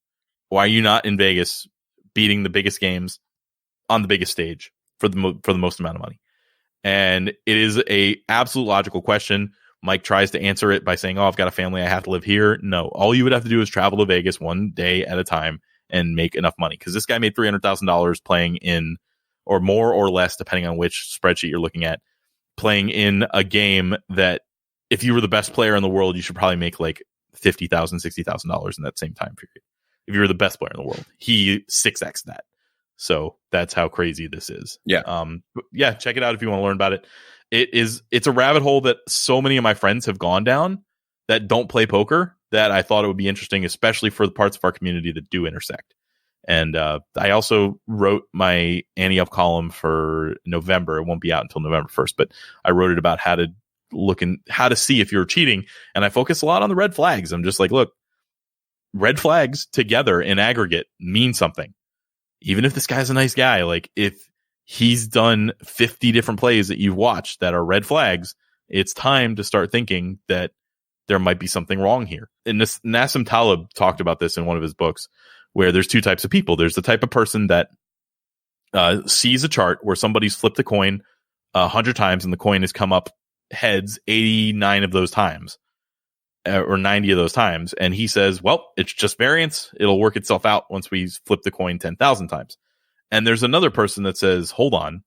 Speaker 2: Why are you not in Vegas beating the biggest games on the biggest stage for the most amount of money? And it is a absolute logical question. Mike tries to answer it by saying, oh, I've got a family. I have to live here. No, all you would have to do is travel to Vegas one day at a time and make enough money. Because this guy made $300,000 playing in, or more or less, depending on which spreadsheet you're looking at, playing in a game that if you were the best player in the world, you should probably make like $50,000, $60,000 in that same time period. If you were the best player in the world, he 6x that. So that's how crazy this is.
Speaker 1: Yeah.
Speaker 2: Yeah. Check it out if you want to learn about it. It's a rabbit hole that so many of my friends have gone down that don't play poker, that I thought it would be interesting, especially for the parts of our community that do intersect. And I also wrote my Ante Up column for November. It won't be out until November 1st, but I wrote it about how to see if you're cheating. And I focus a lot on the red flags. I'm just like, look, red flags together in aggregate mean something. Even if this guy's a nice guy, like if he's done 50 different plays that you've watched that are red flags, it's time to start thinking that there might be something wrong here. And Nassim Taleb talked about this in one of his books, where there's two types of people. There's the type of person that sees a chart where somebody's flipped a coin 100 times and the coin has come up heads 89 of those times, or 90 of those times. And he says, well, it's just variance. It'll work itself out once we flip the coin 10,000 times. And there's another person that says, hold on,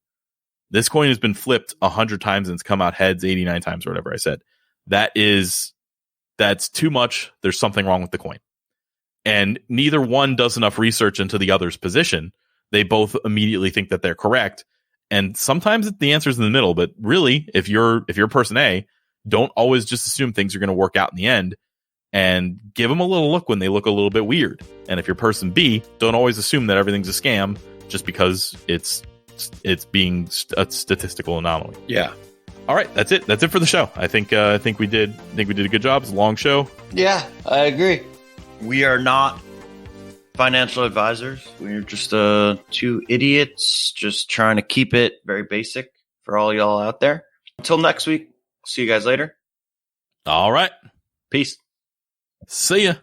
Speaker 2: this coin has been flipped 100 times and it's come out heads 89 times or whatever I said. That's too much. There's something wrong with the coin. And neither one does enough research into the other's position. They both immediately think that they're correct. And sometimes the answer's in the middle. But really, if you're person A, don't always just assume things are going to work out in the end, and give them a little look when they look a little bit weird. And if you're person B, don't always assume that everything's a scam just because it's being a statistical anomaly.
Speaker 1: Yeah.
Speaker 2: All right, that's it. That's it for the show. I think we did a good job. It's a long show.
Speaker 3: Yeah, I agree.
Speaker 1: We are not financial advisors. We're just two idiots just trying to keep it very basic for all y'all out there. Until next week, see you guys later.
Speaker 2: All right.
Speaker 1: Peace.
Speaker 2: See ya.